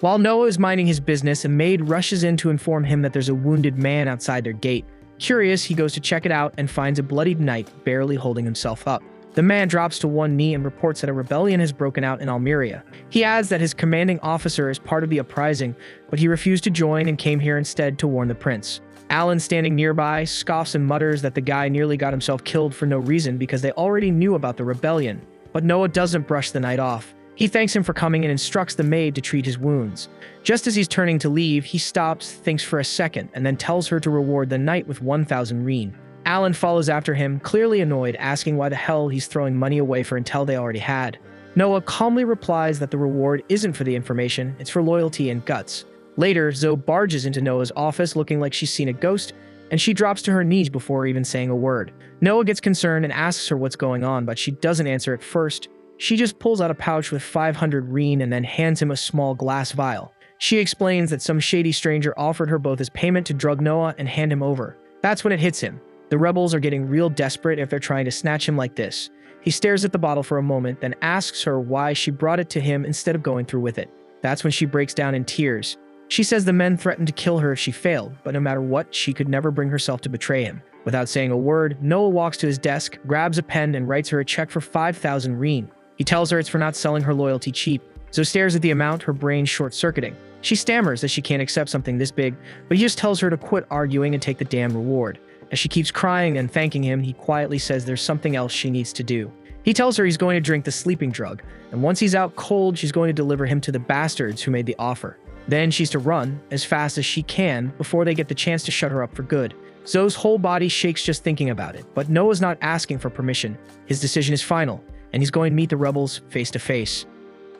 While Noah is minding his business, a maid rushes in to inform him that there's a wounded man outside their gate. Curious, he goes to check it out and finds a bloodied knight barely holding himself up. The man drops to one knee and reports that a rebellion has broken out in Almeria. He adds that his commanding officer is part of the uprising, but he refused to join and came here instead to warn the prince. Alan, standing nearby, scoffs and mutters that the guy nearly got himself killed for no reason because they already knew about the rebellion. But Noah doesn't brush the knight off. He thanks him for coming and instructs the maid to treat his wounds. Just as he's turning to leave, he stops, thinks for a second, and then tells her to reward the knight with 1,000 reen. Alan follows after him, clearly annoyed, asking why the hell he's throwing money away for intel they already had. Noah calmly replies that the reward isn't for the information, it's for loyalty and guts. Later, Zoe barges into Noah's office looking like she's seen a ghost, and she drops to her knees before even saying a word. Noah gets concerned and asks her what's going on, but she doesn't answer at first. She just pulls out a pouch with 500 reen and then hands him a small glass vial. She explains that some shady stranger offered her both as payment to drug Noah and hand him over. That's when it hits him. The rebels are getting real desperate if they're trying to snatch him like this. He stares at the bottle for a moment, then asks her why she brought it to him instead of going through with it. That's when she breaks down in tears. She says the men threatened to kill her if she failed, but no matter what, she could never bring herself to betray him. Without saying a word, Noah walks to his desk, grabs a pen, and writes her a check for 5,000 reen. He tells her it's for not selling her loyalty cheap. Zoe stares at the amount, her brain short-circuiting. She stammers that she can't accept something this big, but he just tells her to quit arguing and take the damn reward. As she keeps crying and thanking him, he quietly says there's something else she needs to do. He tells her he's going to drink the sleeping drug, and once he's out cold, she's going to deliver him to the bastards who made the offer. Then she's to run, as fast as she can, before they get the chance to shut her up for good. Zoe's whole body shakes just thinking about it, but Noah's not asking for permission. His decision is final, and he's going to meet the rebels face to face.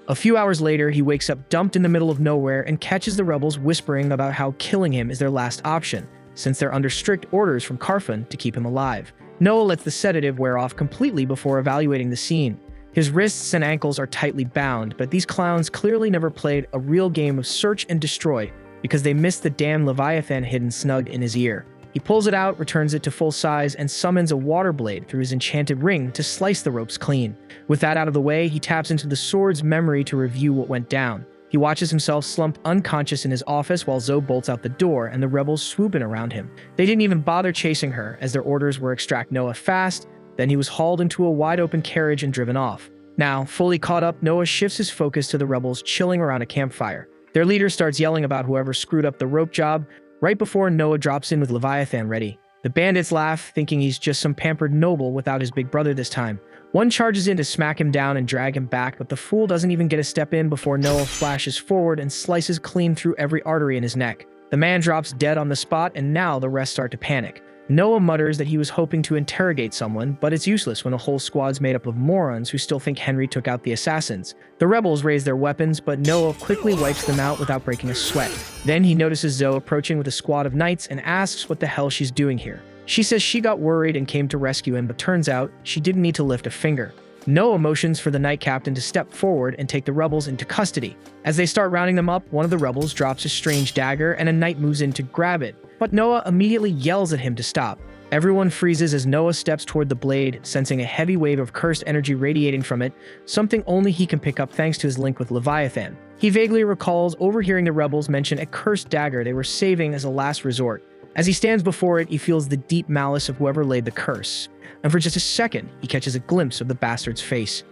A few hours later, he wakes up dumped in the middle of nowhere and catches the rebels whispering about how killing him is their last option, since they're under strict orders from Carfin to keep him alive. Noah lets the sedative wear off completely before evaluating the scene. His wrists and ankles are tightly bound, but these clowns clearly never played a real game of search and destroy because they missed the damn Leviathan hidden snug in his ear. He pulls it out, returns it to full size, and summons a water blade through his enchanted ring to slice the ropes clean. With that out of the way, he taps into the sword's memory to review what went down. He watches himself slumped unconscious in his office while Zoe bolts out the door and the rebels swoop in around him. They didn't even bother chasing her, as their orders were extract Noah fast, then he was hauled into a wide-open carriage and driven off. Now, fully caught up, Noah shifts his focus to the rebels chilling around a campfire. Their leader starts yelling about whoever screwed up the rope job, right before Noah drops in with Leviathan ready. The bandits laugh, thinking he's just some pampered noble without his big brother this time. One charges in to smack him down and drag him back, but the fool doesn't even get a step in before Noah flashes forward and slices clean through every artery in his neck. The man drops dead on the spot, and now the rest start to panic. Noah mutters that he was hoping to interrogate someone, but it's useless when a whole squad's made up of morons who still think Henry took out the assassins. The rebels raise their weapons, but Noah quickly wipes them out without breaking a sweat. Then he notices Zoe approaching with a squad of knights and asks what the hell she's doing here. She says she got worried and came to rescue him, but turns out she didn't need to lift a finger. Noah motions for the knight captain to step forward and take the rebels into custody. As they start rounding them up, one of the rebels drops a strange dagger and a knight moves in to grab it, but Noah immediately yells at him to stop. Everyone freezes as Noah steps toward the blade, sensing a heavy wave of cursed energy radiating from it, something only he can pick up thanks to his link with Leviathan. He vaguely recalls overhearing the rebels mention a cursed dagger they were saving as a last resort. As he stands before it, he feels the deep malice of whoever laid the curse, and for just a second, he catches a glimpse of the bastard's face.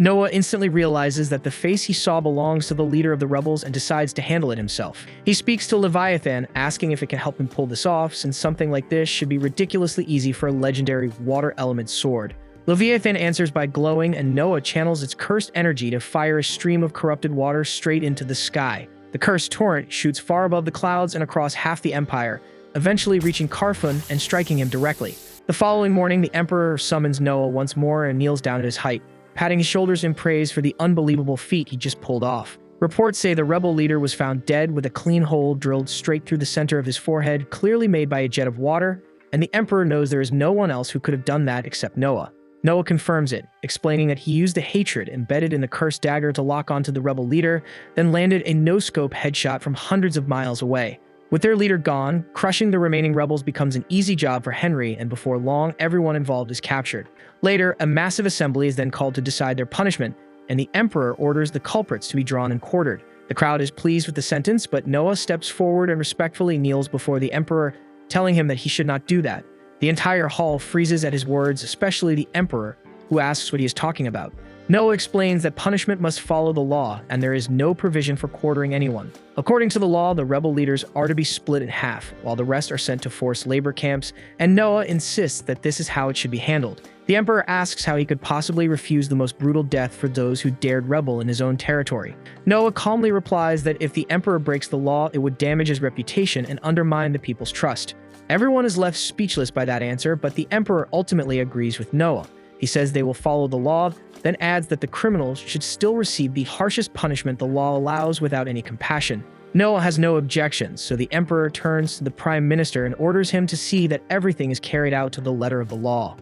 Noah instantly realizes that the face he saw belongs to the leader of the rebels and decides to handle it himself. He speaks to Leviathan, asking if it can help him pull this off, since something like this should be ridiculously easy for a legendary water element sword. Leviathan answers by glowing, and Noah channels its cursed energy to fire a stream of corrupted water straight into the sky. The cursed torrent shoots far above the clouds and across half the empire, eventually reaching Karfun and striking him directly. The following morning, the Emperor summons Noah once more and kneels down at his height, patting his shoulders in praise for the unbelievable feat he just pulled off. Reports say the rebel leader was found dead with a clean hole drilled straight through the center of his forehead, clearly made by a jet of water, and the Emperor knows there is no one else who could have done that except Noah. Noah confirms it, explaining that he used the hatred embedded in the cursed dagger to lock onto the rebel leader, then landed a no-scope headshot from hundreds of miles away. With their leader gone, crushing the remaining rebels becomes an easy job for Henry, and before long, everyone involved is captured. Later, a massive assembly is then called to decide their punishment, and the Emperor orders the culprits to be drawn and quartered. The crowd is pleased with the sentence, but Noah steps forward and respectfully kneels before the Emperor, telling him that he should not do that. The entire hall freezes at his words, especially the Emperor, who asks what he is talking about. Noah explains that punishment must follow the law, and there is no provision for quartering anyone. According to the law, the rebel leaders are to be split in half, while the rest are sent to forced labor camps, and Noah insists that this is how it should be handled. The Emperor asks how he could possibly refuse the most brutal death for those who dared rebel in his own territory. Noah calmly replies that if the Emperor breaks the law, it would damage his reputation and undermine the people's trust. Everyone is left speechless by that answer, but the Emperor ultimately agrees with Noah. He says they will follow the law, then adds that the criminals should still receive the harshest punishment the law allows without any compassion. Noah has no objections, so the Emperor turns to the Prime Minister and orders him to see that everything is carried out to the letter of the law.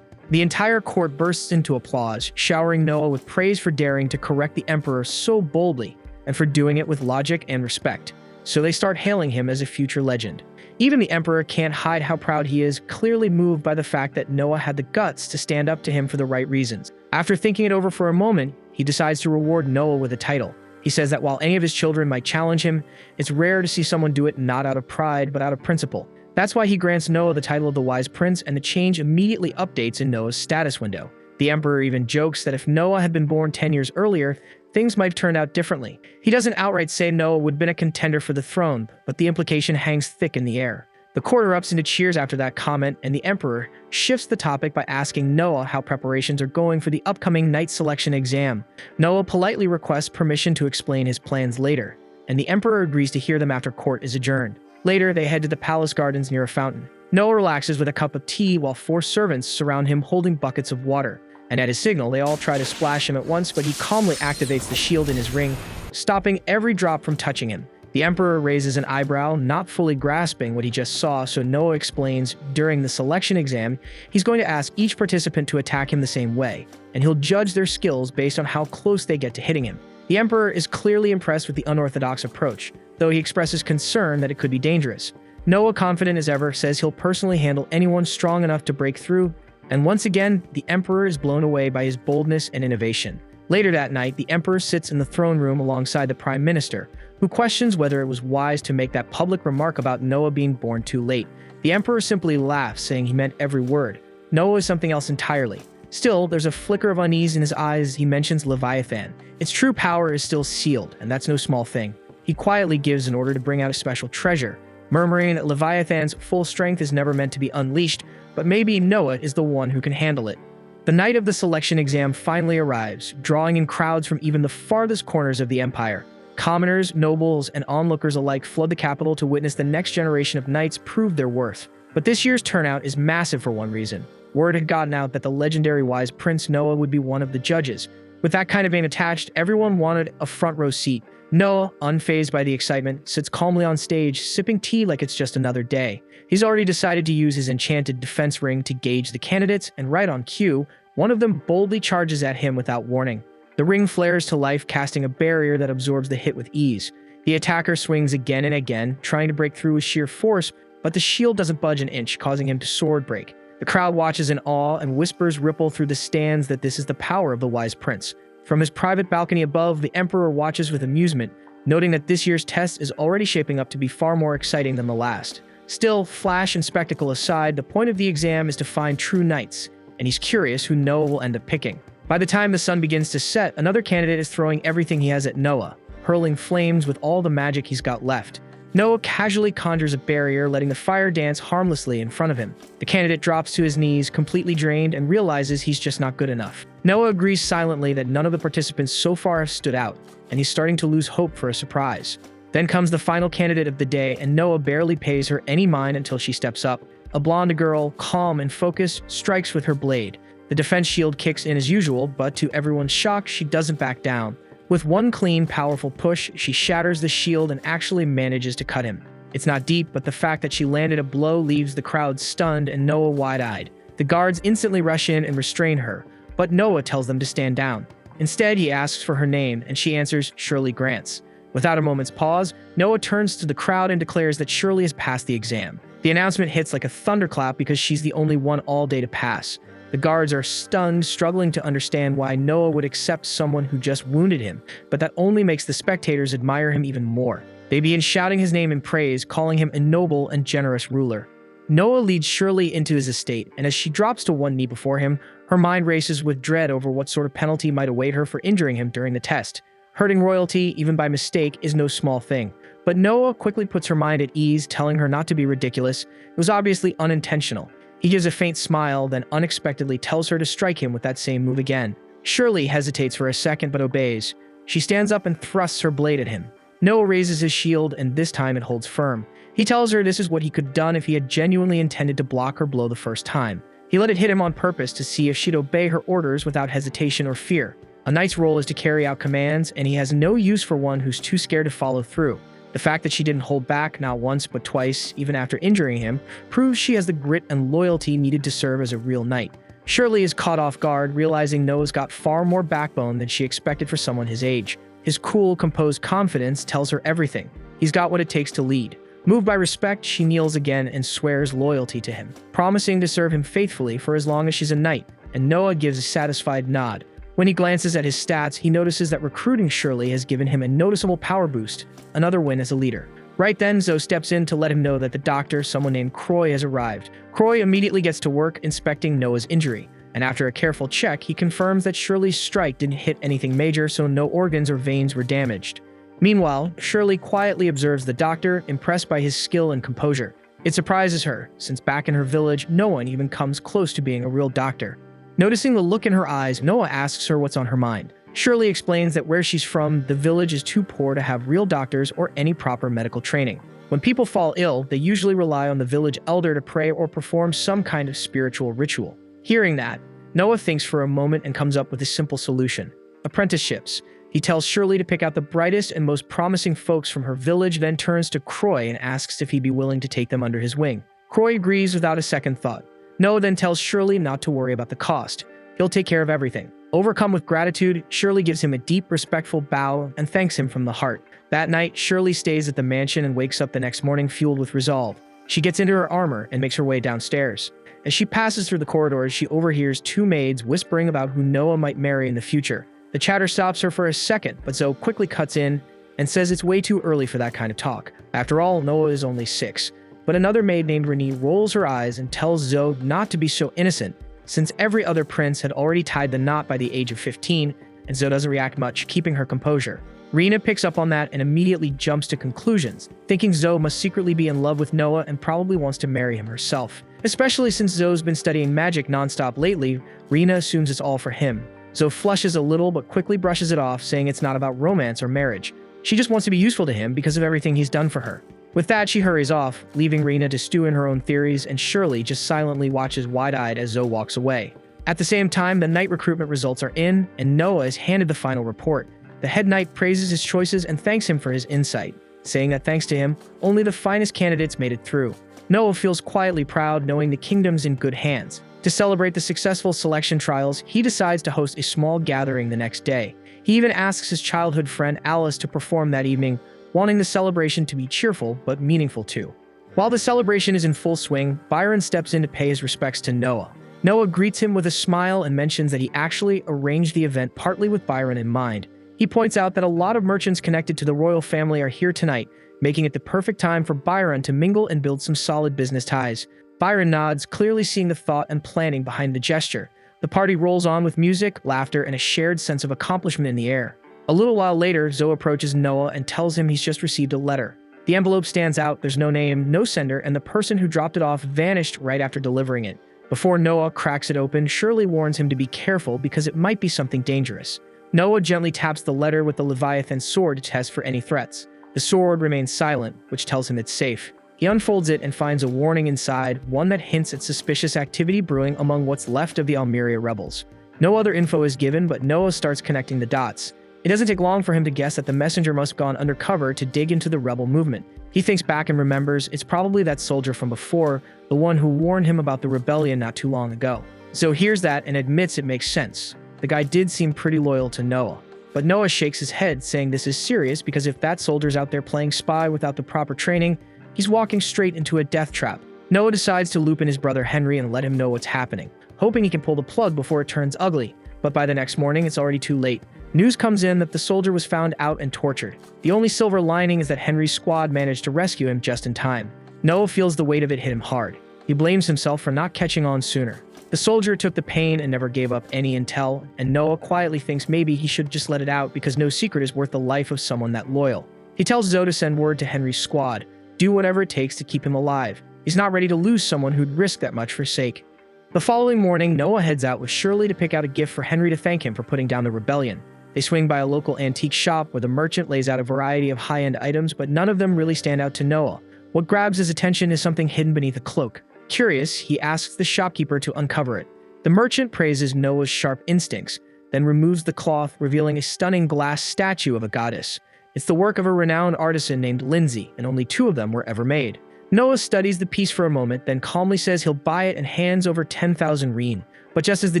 The entire court bursts into applause, showering Noah with praise for daring to correct the Emperor so boldly, and for doing it with logic and respect. So they start hailing him as a future legend. Even the Emperor can't hide how proud he is, clearly moved by the fact that Noah had the guts to stand up to him for the right reasons. After thinking it over for a moment, he decides to reward Noah with a title. He says that while any of his children might challenge him, it's rare to see someone do it not out of pride, but out of principle. That's why he grants Noah the title of the Wise Prince, and the change immediately updates in Noah's status window. The Emperor even jokes that if Noah had been born 10 years earlier, things might have turned out differently. He doesn't outright say Noah would have been a contender for the throne, but the implication hangs thick in the air. The court erupts into cheers after that comment, and the Emperor shifts the topic by asking Noah how preparations are going for the upcoming Knight Selection exam. Noah politely requests permission to explain his plans later, and the Emperor agrees to hear them after court is adjourned. Later, they head to the palace gardens near a fountain. Noah relaxes with a cup of tea while 4 servants surround him holding buckets of water. And at his signal, they all try to splash him at once, but he calmly activates the shield in his ring, stopping every drop from touching him. The Emperor raises an eyebrow, not fully grasping what he just saw, so Noah explains during the selection exam, he's going to ask each participant to attack him the same way, and he'll judge their skills based on how close they get to hitting him. The Emperor is clearly impressed with the unorthodox approach, though he expresses concern that it could be dangerous. Noah, confident as ever, says he'll personally handle anyone strong enough to break through, and once again, the Emperor is blown away by his boldness and innovation. Later that night, the Emperor sits in the throne room alongside the Prime Minister, who questions whether it was wise to make that public remark about Noah being born too late. The Emperor simply laughs, saying he meant every word. Noah is something else entirely. Still, there's a flicker of unease in his eyes as he mentions Leviathan. Its true power is still sealed, and that's no small thing. He quietly gives an order to bring out a special treasure, murmuring that Leviathan's full strength is never meant to be unleashed, but maybe Noah is the one who can handle it. The night of the selection exam finally arrives, drawing in crowds from even the farthest corners of the empire. Commoners, nobles, and onlookers alike flood the capital to witness the next generation of knights prove their worth. But this year's turnout is massive for one reason. Word had gotten out that the legendary Wise Prince Noah would be one of the judges. With that kind of name attached, everyone wanted a front row seat. Noah, unfazed by the excitement, sits calmly on stage, sipping tea like it's just another day. He's already decided to use his enchanted defense ring to gauge the candidates, and right on cue, one of them boldly charges at him without warning. The ring flares to life, casting a barrier that absorbs the hit with ease. The attacker swings again and again, trying to break through with sheer force, but the shield doesn't budge an inch, causing him to sword break. The crowd watches in awe, and whispers ripple through the stands that this is the power of the Wise Prince. From his private balcony above, the Emperor watches with amusement, noting that this year's test is already shaping up to be far more exciting than the last. Still, flash and spectacle aside, the point of the exam is to find true knights, and he's curious who Noah will end up picking. By the time the sun begins to set, another candidate is throwing everything he has at Noah, hurling flames with all the magic he's got left. Noah casually conjures a barrier, letting the fire dance harmlessly in front of him. The candidate drops to his knees, completely drained, and realizes he's just not good enough. Noah agrees silently that none of the participants so far have stood out, and he's starting to lose hope for a surprise. Then comes the final candidate of the day, and Noah barely pays her any mind until she steps up. A blonde girl, calm and focused, strikes with her blade. The defense shield kicks in as usual, but to everyone's shock, she doesn't back down. With one clean, powerful push, she shatters the shield and actually manages to cut him. It's not deep, but the fact that she landed a blow leaves the crowd stunned and Noah wide-eyed. The guards instantly rush in and restrain her, but Noah tells them to stand down. Instead, he asks for her name, and she answers Shirley Grants. Without a moment's pause, Noah turns to the crowd and declares that Shirley has passed the exam. The announcement hits like a thunderclap because she's the only one all day to pass. The guards are stunned, struggling to understand why Noah would accept someone who just wounded him, but that only makes the spectators admire him even more. They begin shouting his name in praise, calling him a noble and generous ruler. Noah leads Shirley into his estate, and as she drops to one knee before him, her mind races with dread over what sort of penalty might await her for injuring him during the test. Hurting royalty, even by mistake, is no small thing. But Noah quickly puts her mind at ease, telling her not to be ridiculous. It was obviously unintentional. He gives a faint smile, then unexpectedly tells her to strike him with that same move again. Shirley hesitates for a second but obeys. She stands up and thrusts her blade at him. Noah raises his shield, and this time it holds firm. He tells her this is what he could have done if he had genuinely intended to block her blow the first time. He let it hit him on purpose to see if she'd obey her orders without hesitation or fear. A knight's role is to carry out commands, and he has no use for one who's too scared to follow through. The fact that she didn't hold back not once but twice, even after injuring him, proves she has the grit and loyalty needed to serve as a real knight. Shirley is caught off guard, realizing Noah's got far more backbone than she expected for someone his age. His cool, composed confidence tells her everything. He's got what it takes to lead. Moved by respect, she kneels again and swears loyalty to him, promising to serve him faithfully for as long as she's a knight, and Noah gives a satisfied nod. When he glances at his stats, he notices that recruiting Shirley has given him a noticeable power boost, another win as a leader. Right then, Zoe steps in to let him know that the doctor, someone named Croy, has arrived. Croy immediately gets to work inspecting Noah's injury, and after a careful check, he confirms that Shirley's strike didn't hit anything major, so no organs or veins were damaged. Meanwhile, Shirley quietly observes the doctor, impressed by his skill and composure. It surprises her, since back in her village, no one even comes close to being a real doctor. Noticing the look in her eyes, Noah asks her what's on her mind. Shirley explains that where she's from, the village is too poor to have real doctors or any proper medical training. When people fall ill, they usually rely on the village elder to pray or perform some kind of spiritual ritual. Hearing that, Noah thinks for a moment and comes up with a simple solution: apprenticeships. He tells Shirley to pick out the brightest and most promising folks from her village, then turns to Croy and asks if he'd be willing to take them under his wing. Croy agrees without a second thought. Noah then tells Shirley not to worry about the cost. He'll take care of everything. Overcome with gratitude, Shirley gives him a deep, respectful bow and thanks him from the heart. That night, Shirley stays at the mansion and wakes up the next morning fueled with resolve. She gets into her armor and makes her way downstairs. As she passes through the corridors, she overhears two maids whispering about who Noah might marry in the future. The chatter stops her for a second, but Zoe quickly cuts in and says it's way too early for that kind of talk. After all, Noah is only 6. But another maid named Renee rolls her eyes and tells Zoe not to be so innocent, since every other prince had already tied the knot by the age of 15, and Zoe doesn't react much, keeping her composure. Rena picks up on that and immediately jumps to conclusions, thinking Zoe must secretly be in love with Noah and probably wants to marry him herself. Especially since Zoe's been studying magic nonstop lately, Rena assumes it's all for him. Zoe flushes a little but quickly brushes it off, saying it's not about romance or marriage. She just wants to be useful to him because of everything he's done for her. With that, she hurries off, leaving Rena to stew in her own theories, and Shirley just silently watches wide-eyed as Zoe walks away. At the same time, the knight recruitment results are in, and Noah is handed the final report. The head knight praises his choices and thanks him for his insight, saying that thanks to him, only the finest candidates made it through. Noah feels quietly proud, knowing the kingdom's in good hands. To celebrate the successful selection trials, he decides to host a small gathering the next day. He even asks his childhood friend Alice to perform that evening, wanting the celebration to be cheerful but meaningful too. While the celebration is in full swing, Byron steps in to pay his respects to Noah. Noah greets him with a smile and mentions that he actually arranged the event partly with Byron in mind. He points out that a lot of merchants connected to the royal family are here tonight, making it the perfect time for Byron to mingle and build some solid business ties. Byron nods, clearly seeing the thought and planning behind the gesture. The party rolls on with music, laughter, and a shared sense of accomplishment in the air. A little while later, Zoe approaches Noah and tells him he's just received a letter. The envelope stands out, there's no name, no sender, and the person who dropped it off vanished right after delivering it. Before Noah cracks it open, Shirley warns him to be careful because it might be something dangerous. Noah gently taps the letter with the Leviathan's sword to test for any threats. The sword remains silent, which tells him it's safe. He unfolds it and finds a warning inside, one that hints at suspicious activity brewing among what's left of the Almeria rebels. No other info is given, but Noah starts connecting the dots. It doesn't take long for him to guess that the messenger must have gone undercover to dig into the rebel movement. He thinks back and remembers it's probably that soldier from before, the one who warned him about the rebellion not too long ago. So hears that and admits it makes sense. The guy did seem pretty loyal to Noah. But Noah shakes his head, saying this is serious because if that soldier's out there playing spy without the proper training, he's walking straight into a death trap. Noah decides to loop in his brother Henry and let him know what's happening, hoping he can pull the plug before it turns ugly. But by the next morning, it's already too late. News comes in that the soldier was found out and tortured. The only silver lining is that Henry's squad managed to rescue him just in time. Noah feels the weight of it hit him hard. He blames himself for not catching on sooner. The soldier took the pain and never gave up any intel, and Noah quietly thinks maybe he should just let it out because no secret is worth the life of someone that loyal. He tells Zoe to send word to Henry's squad, do whatever it takes to keep him alive. He's not ready to lose someone who'd risk that much for sake. The following morning, Noah heads out with Shirley to pick out a gift for Henry to thank him for putting down the rebellion. They swing by a local antique shop where the merchant lays out a variety of high-end items, but none of them really stand out to Noah. What grabs his attention is something hidden beneath a cloak. Curious, he asks the shopkeeper to uncover it. The merchant praises Noah's sharp instincts, then removes the cloth, revealing a stunning glass statue of a goddess. It's the work of a renowned artisan named Lindsay, and only 2 of them were ever made. Noah studies the piece for a moment, then calmly says he'll buy it and hands over 10,000 rein. But just as the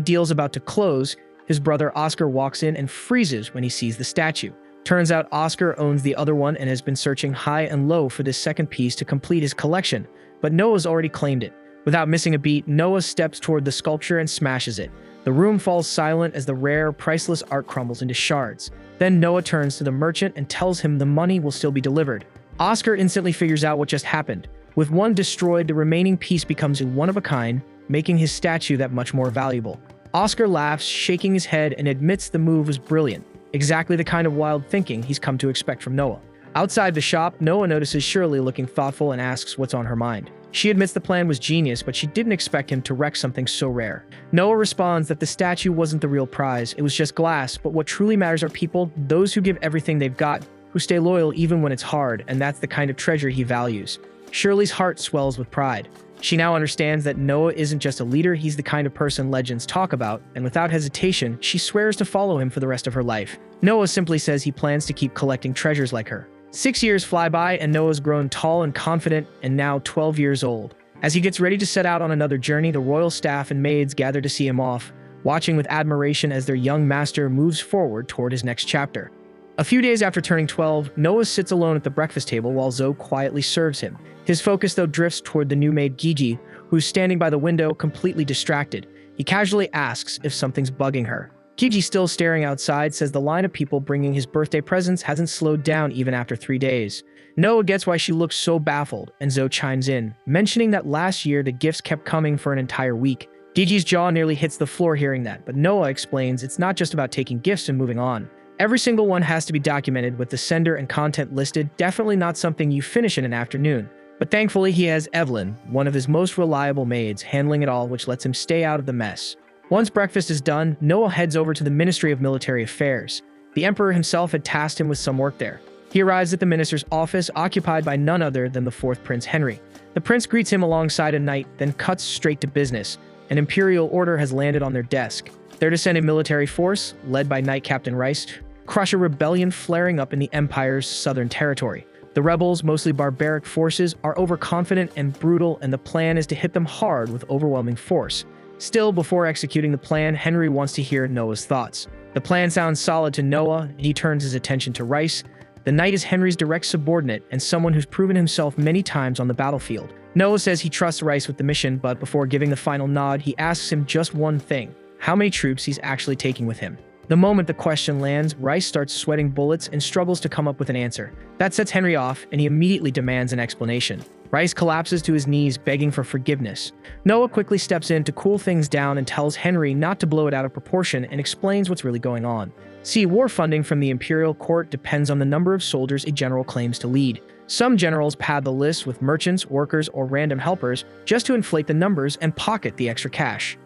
deal's about to close, his brother Oscar walks in and freezes when he sees the statue. Turns out Oscar owns the other one and has been searching high and low for this second piece to complete his collection, but Noah's already claimed it. Without missing a beat, Noah steps toward the sculpture and smashes it. The room falls silent as the rare, priceless art crumbles into shards. Then Noah turns to the merchant and tells him the money will still be delivered. Oscar instantly figures out what just happened. With one destroyed, the remaining piece becomes a one-of-a-kind, making his statue that much more valuable. Oscar laughs, shaking his head, and admits the move was brilliant. Exactly the kind of wild thinking he's come to expect from Noah. Outside the shop, Noah notices Shirley looking thoughtful and asks what's on her mind. She admits the plan was genius, but she didn't expect him to wreck something so rare. Noah responds that the statue wasn't the real prize, it was just glass, but what truly matters are people, those who give everything they've got, who stay loyal even when it's hard, and that's the kind of treasure he values. Shirley's heart swells with pride. She now understands that Noah isn't just a leader, he's the kind of person legends talk about, and without hesitation, she swears to follow him for the rest of her life. Noah simply says he plans to keep collecting treasures like her. 6 years fly by, and Noah's grown tall and confident, and now 12 years old. As he gets ready to set out on another journey, the royal staff and maids gather to see him off, watching with admiration as their young master moves forward toward his next chapter. A few days after turning 12, Noah sits alone at the breakfast table while Zoe quietly serves him. His focus, though, drifts toward the new maid Gigi, who's standing by the window, completely distracted. He casually asks if something's bugging her. Gigi, still staring outside, says the line of people bringing his birthday presents hasn't slowed down even after 3 days. Noah gets why she looks so baffled, and Zoe chimes in, mentioning that last year the gifts kept coming for an entire week. Gigi's jaw nearly hits the floor hearing that, but Noah explains it's not just about taking gifts and moving on. Every single one has to be documented with the sender and content listed, definitely not something you finish in an afternoon. But thankfully he has Evelyn, one of his most reliable maids, handling it all, which lets him stay out of the mess. Once breakfast is done, Noah heads over to the Ministry of Military Affairs. The Emperor himself had tasked him with some work there. He arrives at the minister's office, occupied by none other than the 4th Prince Henry. The prince greets him alongside a knight, then cuts straight to business. An imperial order has landed on their desk. They're to send a military force, led by Knight Captain Rice, crush a rebellion flaring up in the Empire's southern territory. The rebels, mostly barbaric forces, are overconfident and brutal, and the plan is to hit them hard with overwhelming force. Still, before executing the plan, Henry wants to hear Noah's thoughts. The plan sounds solid to Noah, and he turns his attention to Rice. The knight is Henry's direct subordinate and someone who's proven himself many times on the battlefield. Noah says he trusts Rice with the mission, but before giving the final nod, he asks him just one thing: how many troops he's actually taking with him. The moment the question lands, Rice starts sweating bullets and struggles to come up with an answer. That sets Henry off, and he immediately demands an explanation. Rice collapses to his knees, begging for forgiveness. Noah quickly steps in to cool things down and tells Henry not to blow it out of proportion and explains what's really going on. See, war funding from the imperial court depends on the number of soldiers a general claims to lead. Some generals pad the list with merchants, workers, or random helpers just to inflate the numbers and pocket the extra cash.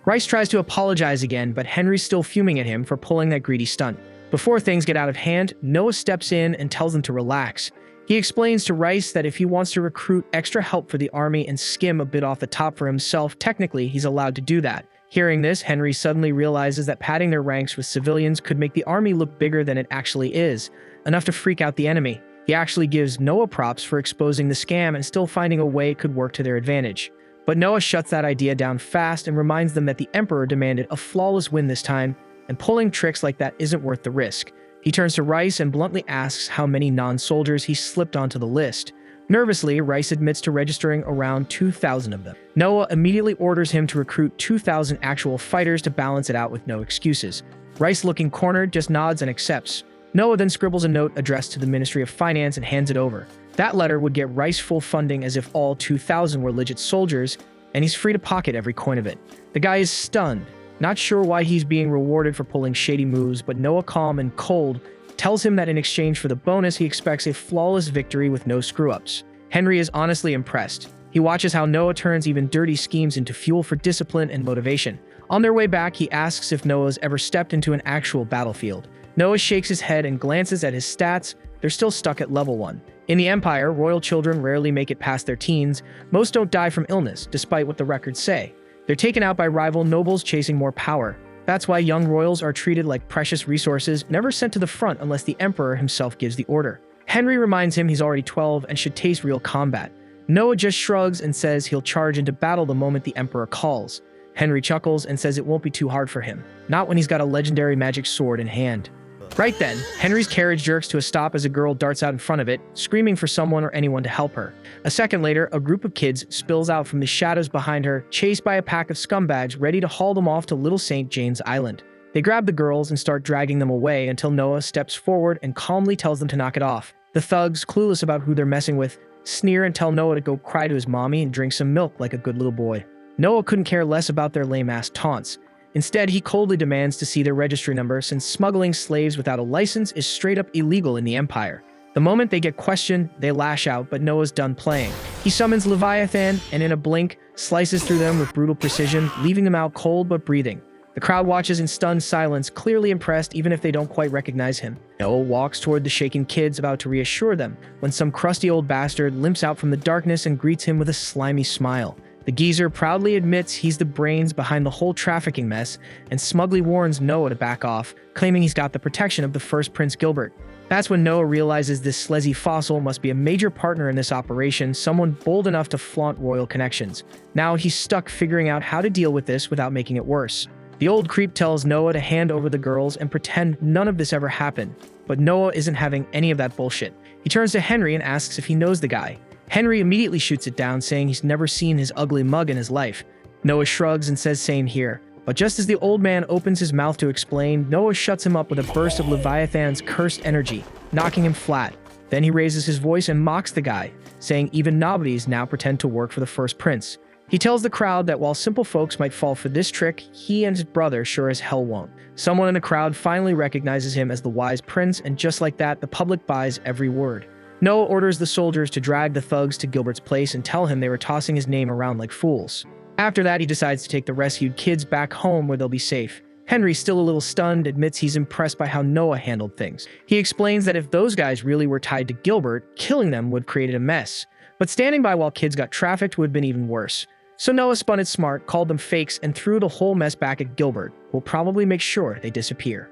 Rice tries to apologize again, but Henry's still fuming at him for pulling that greedy stunt. Before things get out of hand, Noah steps in and tells him to relax. He explains to Rice that if he wants to recruit extra help for the army and skim a bit off the top for himself, technically he's allowed to do that. Hearing this, Henry suddenly realizes that padding their ranks with civilians could make the army look bigger than it actually is, enough to freak out the enemy. He actually gives Noah props for exposing the scam and still finding a way it could work to their advantage. But Noah shuts that idea down fast and reminds them that the Emperor demanded a flawless win this time, and pulling tricks like that isn't worth the risk. He turns to Rice and bluntly asks how many non-soldiers he slipped onto the list. Nervously, Rice admits to registering around 2,000 of them. Noah immediately orders him to recruit 2,000 actual fighters to balance it out with no excuses. Rice, looking cornered, just nods and accepts. Noah then scribbles a note addressed to the Ministry of Finance and hands it over. That letter would get Rice full funding as if all 2,000 were legit soldiers, and he's free to pocket every coin of it. The guy is stunned, not sure why he's being rewarded for pulling shady moves, but Noah, calm and cold, tells him that in exchange for the bonus, he expects a flawless victory with no screw-ups. Henry is honestly impressed. He watches how Noah turns even dirty schemes into fuel for discipline and motivation. On their way back, he asks if Noah's ever stepped into an actual battlefield. Noah shakes his head and glances at his stats. They're still stuck at level 1. In the Empire, royal children rarely make it past their teens. Most don't die from illness, despite what the records say. They're taken out by rival nobles chasing more power. That's why young royals are treated like precious resources, never sent to the front unless the Emperor himself gives the order. Henry reminds him he's already 12 and should taste real combat. Noah just shrugs and says he'll charge into battle the moment the Emperor calls. Henry chuckles and says it won't be too hard for him, not when he's got a legendary magic sword in hand. Right then, Henry's carriage jerks to a stop as a girl darts out in front of it, screaming for someone or anyone to help her. A second later, a group of kids spills out from the shadows behind her, chased by a pack of scumbags ready to haul them off to Little St. James Island. They grab the girls and start dragging them away until Noah steps forward and calmly tells them to knock it off. The thugs, clueless about who they're messing with, sneer and tell Noah to go cry to his mommy and drink some milk like a good little boy. Noah couldn't care less about their lame-ass taunts. Instead, he coldly demands to see their registry number since smuggling slaves without a license is straight up illegal in the Empire. The moment they get questioned, they lash out, but Noah's done playing. He summons Leviathan and in a blink, slices through them with brutal precision, leaving them out cold but breathing. The crowd watches in stunned silence, clearly impressed even if they don't quite recognize him. Noah walks toward the shaken kids about to reassure them, when some crusty old bastard limps out from the darkness and greets him with a slimy smile. The geezer proudly admits he's the brains behind the whole trafficking mess and smugly warns Noah to back off, claiming he's got the protection of the first Prince Gilbert. That's when Noah realizes this slezzy fossil must be a major partner in this operation, someone bold enough to flaunt royal connections. Now he's stuck figuring out how to deal with this without making it worse. The old creep tells Noah to hand over the girls and pretend none of this ever happened, but Noah isn't having any of that bullshit. He turns to Henry and asks if he knows the guy. Henry immediately shoots it down, saying he's never seen his ugly mug in his life. Noah shrugs and says same here. But just as the old man opens his mouth to explain, Noah shuts him up with a burst of Leviathan's cursed energy, knocking him flat. Then he raises his voice and mocks the guy, saying even nobodies now pretend to work for the first prince. He tells the crowd that while simple folks might fall for this trick, he and his brother sure as hell won't. Someone in the crowd finally recognizes him as the wise prince, and just like that, the public buys every word. Noah orders the soldiers to drag the thugs to Gilbert's place and tell him they were tossing his name around like fools. After that, he decides to take the rescued kids back home where they'll be safe. Henry, still a little stunned, admits he's impressed by how Noah handled things. He explains that if those guys really were tied to Gilbert, killing them would have created a mess. But standing by while kids got trafficked would have been even worse. So Noah spun it smart, called them fakes, and threw the whole mess back at Gilbert, who'll probably make sure they disappear.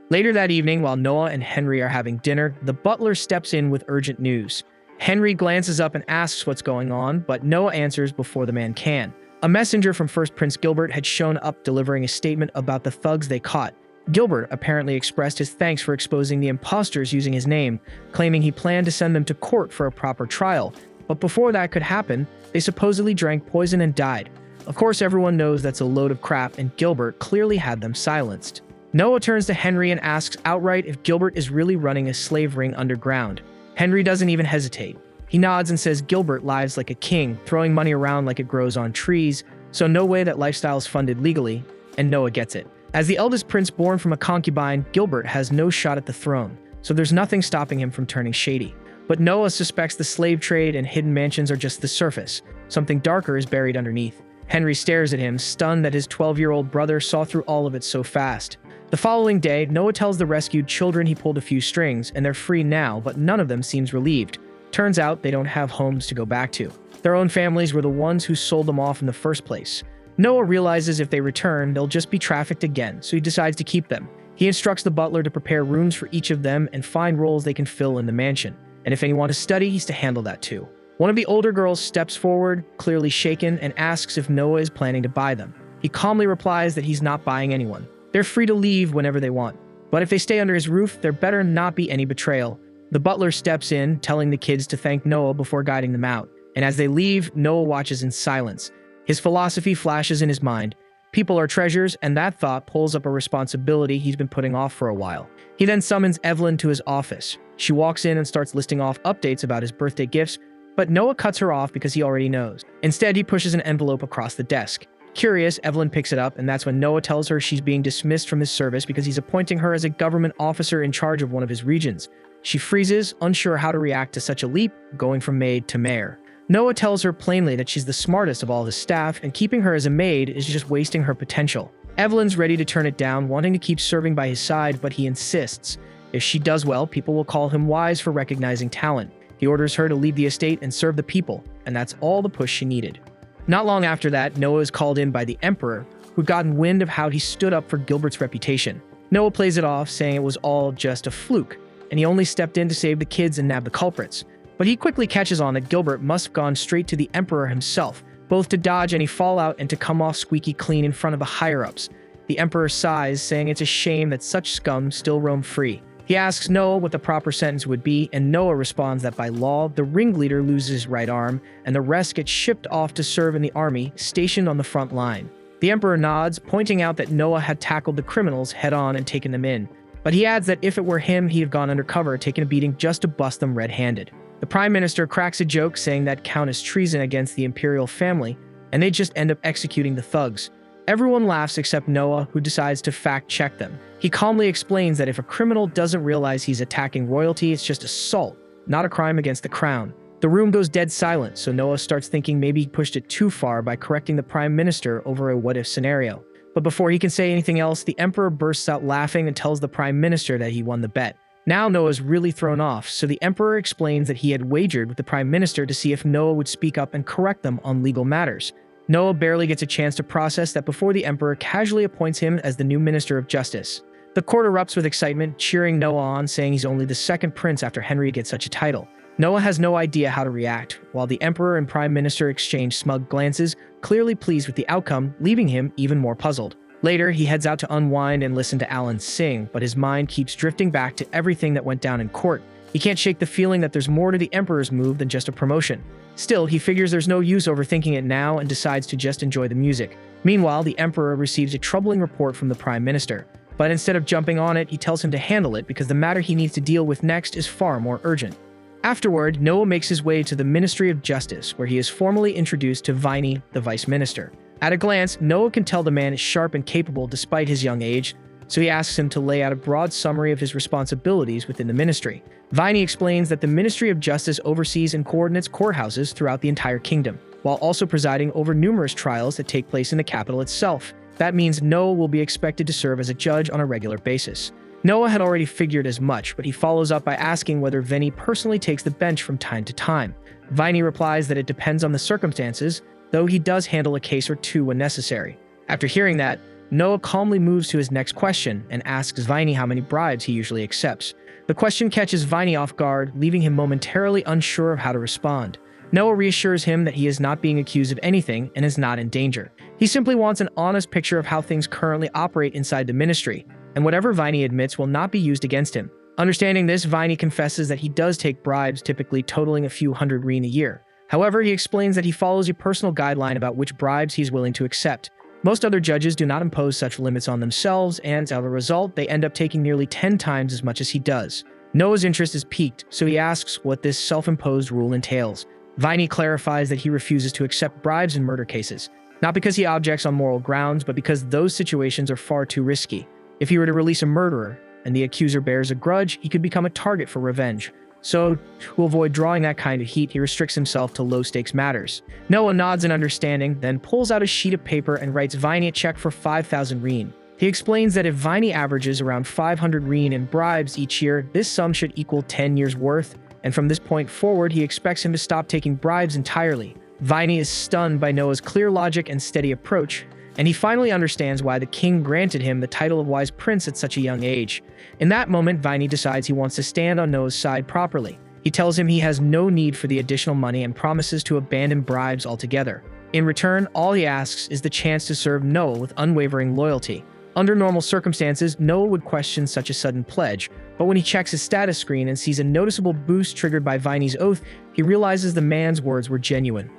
Later that evening, while Noah and Henry are having dinner, the butler steps in with urgent news. Henry glances up and asks what's going on, but Noah answers before the man can. A messenger from First Prince Gilbert had shown up delivering a statement about the thugs they caught. Gilbert apparently expressed his thanks for exposing the imposters using his name, claiming he planned to send them to court for a proper trial. But before that could happen, they supposedly drank poison and died. Of course, everyone knows that's a load of crap, and Gilbert clearly had them silenced. Noah turns to Henry and asks outright if Gilbert is really running a slave ring underground. Henry doesn't even hesitate. He nods and says Gilbert lives like a king, throwing money around like it grows on trees, so no way that lifestyle is funded legally, and Noah gets it. As the eldest prince born from a concubine, Gilbert has no shot at the throne, so there's nothing stopping him from turning shady. But Noah suspects the slave trade and hidden mansions are just the surface. Something darker is buried underneath. Henry stares at him, stunned that his 12-year-old brother saw through all of it so fast. The following day, Noah tells the rescued children he pulled a few strings, and they're free now, but none of them seems relieved. Turns out they don't have homes to go back to. Their own families were the ones who sold them off in the first place. Noah realizes if they return, they'll just be trafficked again, so he decides to keep them. He instructs the butler to prepare rooms for each of them and find roles they can fill in the mansion. And if anyone to study, he's to handle that too. One of the older girls steps forward, clearly shaken, and asks if Noah is planning to buy them. He calmly replies that he's not buying anyone. They're free to leave whenever they want. But if they stay under his roof, there better not be any betrayal. The butler steps in, telling the kids to thank Noah before guiding them out. And as they leave, Noah watches in silence. His philosophy flashes in his mind. People are treasures, and that thought pulls up a responsibility he's been putting off for a while. He then summons Evelyn to his office. She walks in and starts listing off updates about his birthday gifts, but Noah cuts her off because he already knows. Instead, he pushes an envelope across the desk. Curious, Evelyn picks it up, and that's when Noah tells her she's being dismissed from his service because he's appointing her as a government officer in charge of one of his regions. She freezes, unsure how to react to such a leap, going from maid to mayor. Noah tells her plainly that she's the smartest of all his staff, and keeping her as a maid is just wasting her potential. Evelyn's ready to turn it down, wanting to keep serving by his side, but he insists. If she does well, people will call him wise for recognizing talent. He orders her to leave the estate and serve the people, and that's all the push she needed. Not long after that, Noah is called in by the Emperor, who'd gotten wind of how he stood up for Gilbert's reputation. Noah plays it off, saying it was all just a fluke, and he only stepped in to save the kids and nab the culprits. But he quickly catches on that Gilbert must have gone straight to the Emperor himself, both to dodge any fallout and to come off squeaky clean in front of the higher-ups. The Emperor sighs, saying it's a shame that such scum still roam free. He asks Noah what the proper sentence would be, and Noah responds that by law, the ringleader loses his right arm, and the rest get shipped off to serve in the army, stationed on the front line. The Emperor nods, pointing out that Noah had tackled the criminals head-on and taken them in. But he adds that if it were him, he'd have gone undercover, taking a beating just to bust them red-handed. The Prime Minister cracks a joke, saying that count as treason against the imperial family, and they just end up executing the thugs. Everyone laughs except Noah, who decides to fact-check them. He calmly explains that if a criminal doesn't realize he's attacking royalty, it's just assault, not a crime against the crown. The room goes dead silent, so Noah starts thinking maybe he pushed it too far by correcting the Prime Minister over a what-if scenario. But before he can say anything else, the Emperor bursts out laughing and tells the Prime Minister that he won the bet. Now Noah's really thrown off, so the Emperor explains that he had wagered with the Prime Minister to see if Noah would speak up and correct them on legal matters. Noah barely gets a chance to process that before the Emperor casually appoints him as the new Minister of Justice. The court erupts with excitement, cheering Noah on, saying he's only the second prince after Henry gets such a title. Noah has no idea how to react, while the Emperor and Prime Minister exchange smug glances, clearly pleased with the outcome, leaving him even more puzzled. Later, he heads out to unwind and listen to Alan sing, but his mind keeps drifting back to everything that went down in court. He can't shake the feeling that there's more to the Emperor's move than just a promotion. Still, he figures there's no use overthinking it now and decides to just enjoy the music. Meanwhile, the Emperor receives a troubling report from the Prime Minister. But instead of jumping on it, he tells him to handle it because the matter he needs to deal with next is far more urgent. Afterward, Noah makes his way to the Ministry of Justice, where he is formally introduced to Viney, the Vice Minister. At a glance, Noah can tell the man is sharp and capable despite his young age, so he asks him to lay out a broad summary of his responsibilities within the ministry. Viney explains that the Ministry of Justice oversees and coordinates courthouses throughout the entire kingdom, while also presiding over numerous trials that take place in the capital itself. That means Noah will be expected to serve as a judge on a regular basis. Noah had already figured as much, but he follows up by asking whether Viney personally takes the bench from time to time. Viney replies that it depends on the circumstances, though he does handle a case or two when necessary. After hearing that, Noah calmly moves to his next question and asks Viney how many bribes he usually accepts. The question catches Viney off guard, leaving him momentarily unsure of how to respond. Noah reassures him that he is not being accused of anything and is not in danger. He simply wants an honest picture of how things currently operate inside the ministry, and whatever Viney admits will not be used against him. Understanding this, Viney confesses that he does take bribes, typically totaling a few hundred reen a year. However, he explains that he follows a personal guideline about which bribes he's willing to accept. Most other judges do not impose such limits on themselves, and as a result, they end up taking nearly 10 times as much as he does. Noah's interest is piqued, so he asks what this self-imposed rule entails. Viney clarifies that he refuses to accept bribes in murder cases, not because he objects on moral grounds, but because those situations are far too risky. If he were to release a murderer, and the accuser bears a grudge, he could become a target for revenge. So, to avoid drawing that kind of heat, he restricts himself to low-stakes matters. Noah nods in understanding, then pulls out a sheet of paper and writes Viney a check for 5,000 reen. He explains that if Viney averages around 500 reen in bribes each year, this sum should equal 10 years' worth, and from this point forward, he expects him to stop taking bribes entirely. Viney is stunned by Noah's clear logic and steady approach, and he finally understands why the king granted him the title of Wise Prince at such a young age. In that moment, Viney decides he wants to stand on Noah's side properly. He tells him he has no need for the additional money and promises to abandon bribes altogether. In return, all he asks is the chance to serve Noah with unwavering loyalty. Under normal circumstances, Noah would question such a sudden pledge, but when he checks his status screen and sees a noticeable boost triggered by Viney's oath, he realizes the man's words were genuine.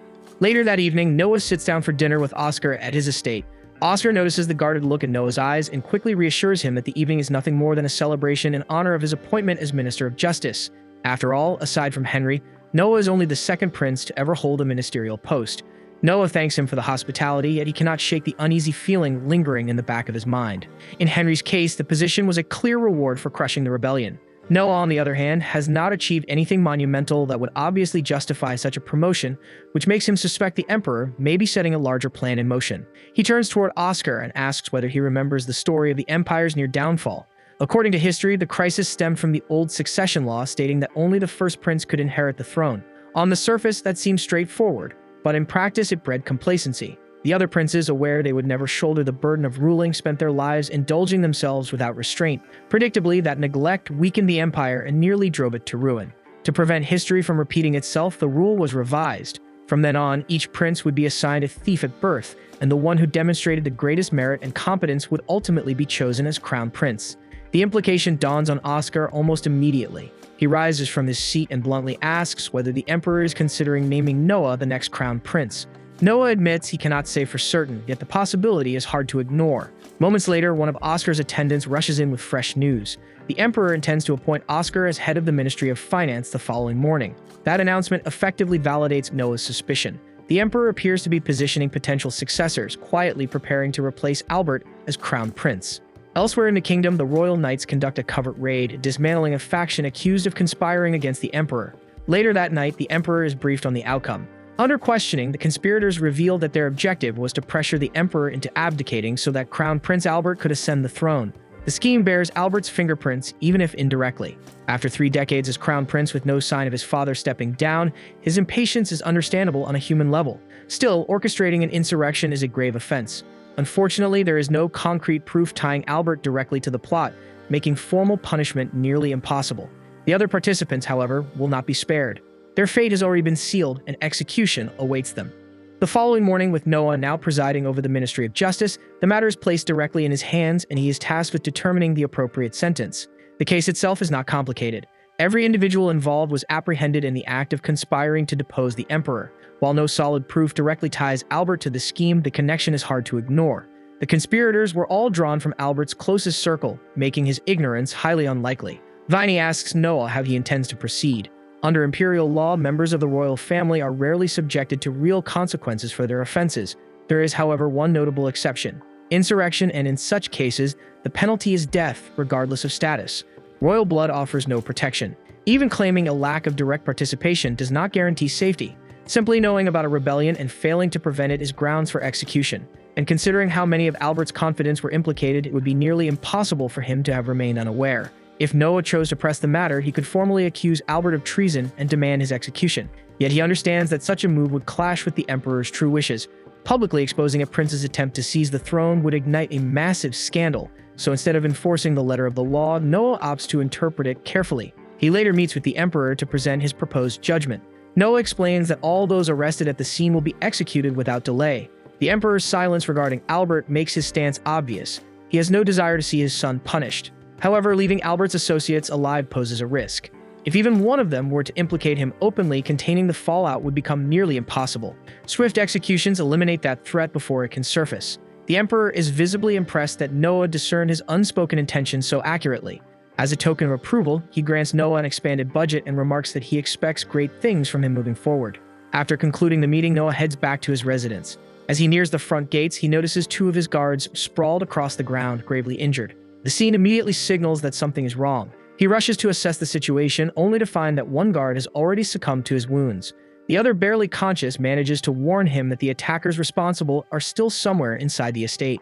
Later that evening, Noah sits down for dinner with Oscar at his estate. Oscar notices the guarded look in Noah's eyes and quickly reassures him that the evening is nothing more than a celebration in honor of his appointment as Minister of Justice. After all, aside from Henry, Noah is only the second prince to ever hold a ministerial post. Noah thanks him for the hospitality, yet he cannot shake the uneasy feeling lingering in the back of his mind. In Henry's case, the position was a clear reward for crushing the rebellion. Noah, on the other hand, has not achieved anything monumental that would obviously justify such a promotion, which makes him suspect the Emperor may be setting a larger plan in motion. He turns toward Oscar and asks whether he remembers the story of the Empire's near downfall. According to history, the crisis stemmed from the old succession law stating that only the first prince could inherit the throne. On the surface, that seemed straightforward, but in practice it bred complacency. The other princes, aware they would never shoulder the burden of ruling, spent their lives indulging themselves without restraint. Predictably, that neglect weakened the empire and nearly drove it to ruin. To prevent history from repeating itself, the rule was revised. From then on, each prince would be assigned a thief at birth, and the one who demonstrated the greatest merit and competence would ultimately be chosen as crown prince. The implication dawns on Oscar almost immediately. He rises from his seat and bluntly asks whether the emperor is considering naming Noah the next crown prince. Noah admits he cannot say for certain, yet the possibility is hard to ignore. Moments later, one of Oscar's attendants rushes in with fresh news. The emperor intends to appoint Oscar as head of the Ministry of Finance the following morning. That announcement effectively validates Noah's suspicion. The emperor appears to be positioning potential successors, quietly preparing to replace Albert as crown prince. Elsewhere in the kingdom, the royal knights conduct a covert raid, dismantling a faction accused of conspiring against the emperor. Later that night, the emperor is briefed on the outcome. Under questioning, the conspirators revealed that their objective was to pressure the emperor into abdicating so that Crown Prince Albert could ascend the throne. The scheme bears Albert's fingerprints, even if indirectly. After 3 decades as crown prince with no sign of his father stepping down, his impatience is understandable on a human level. Still, orchestrating an insurrection is a grave offense. Unfortunately, there is no concrete proof tying Albert directly to the plot, making formal punishment nearly impossible. The other participants, however, will not be spared. Their fate has already been sealed, and execution awaits them. The following morning, with Noah now presiding over the Ministry of Justice, the matter is placed directly in his hands, and he is tasked with determining the appropriate sentence. The case itself is not complicated. Every individual involved was apprehended in the act of conspiring to depose the emperor. While no solid proof directly ties Albert to the scheme, the connection is hard to ignore. The conspirators were all drawn from Albert's closest circle, making his ignorance highly unlikely. Viney asks Noah how he intends to proceed. Under imperial law, members of the royal family are rarely subjected to real consequences for their offenses. There is, however, one notable exception: insurrection, and in such cases, the penalty is death, regardless of status. Royal blood offers no protection. Even claiming a lack of direct participation does not guarantee safety. Simply knowing about a rebellion and failing to prevent it is grounds for execution. And considering how many of Albert's confidants were implicated, it would be nearly impossible for him to have remained unaware. If Noah chose to press the matter, he could formally accuse Albert of treason and demand his execution. Yet he understands that such a move would clash with the emperor's true wishes. Publicly exposing a prince's attempt to seize the throne would ignite a massive scandal, so instead of enforcing the letter of the law, Noah opts to interpret it carefully. He later meets with the emperor to present his proposed judgment. Noah explains that all those arrested at the scene will be executed without delay. The emperor's silence regarding Albert makes his stance obvious. He has no desire to see his son punished. However, leaving Albert's associates alive poses a risk. If even one of them were to implicate him openly, containing the fallout would become nearly impossible. Swift executions eliminate that threat before it can surface. The Emperor is visibly impressed that Noah discerned his unspoken intentions so accurately. As a token of approval, he grants Noah an expanded budget and remarks that he expects great things from him moving forward. After concluding the meeting, Noah heads back to his residence. As he nears the front gates, he notices two of his guards sprawled across the ground, gravely injured. The scene immediately signals that something is wrong. He rushes to assess the situation, only to find that one guard has already succumbed to his wounds. The other, barely conscious, manages to warn him that the attackers responsible are still somewhere inside the estate.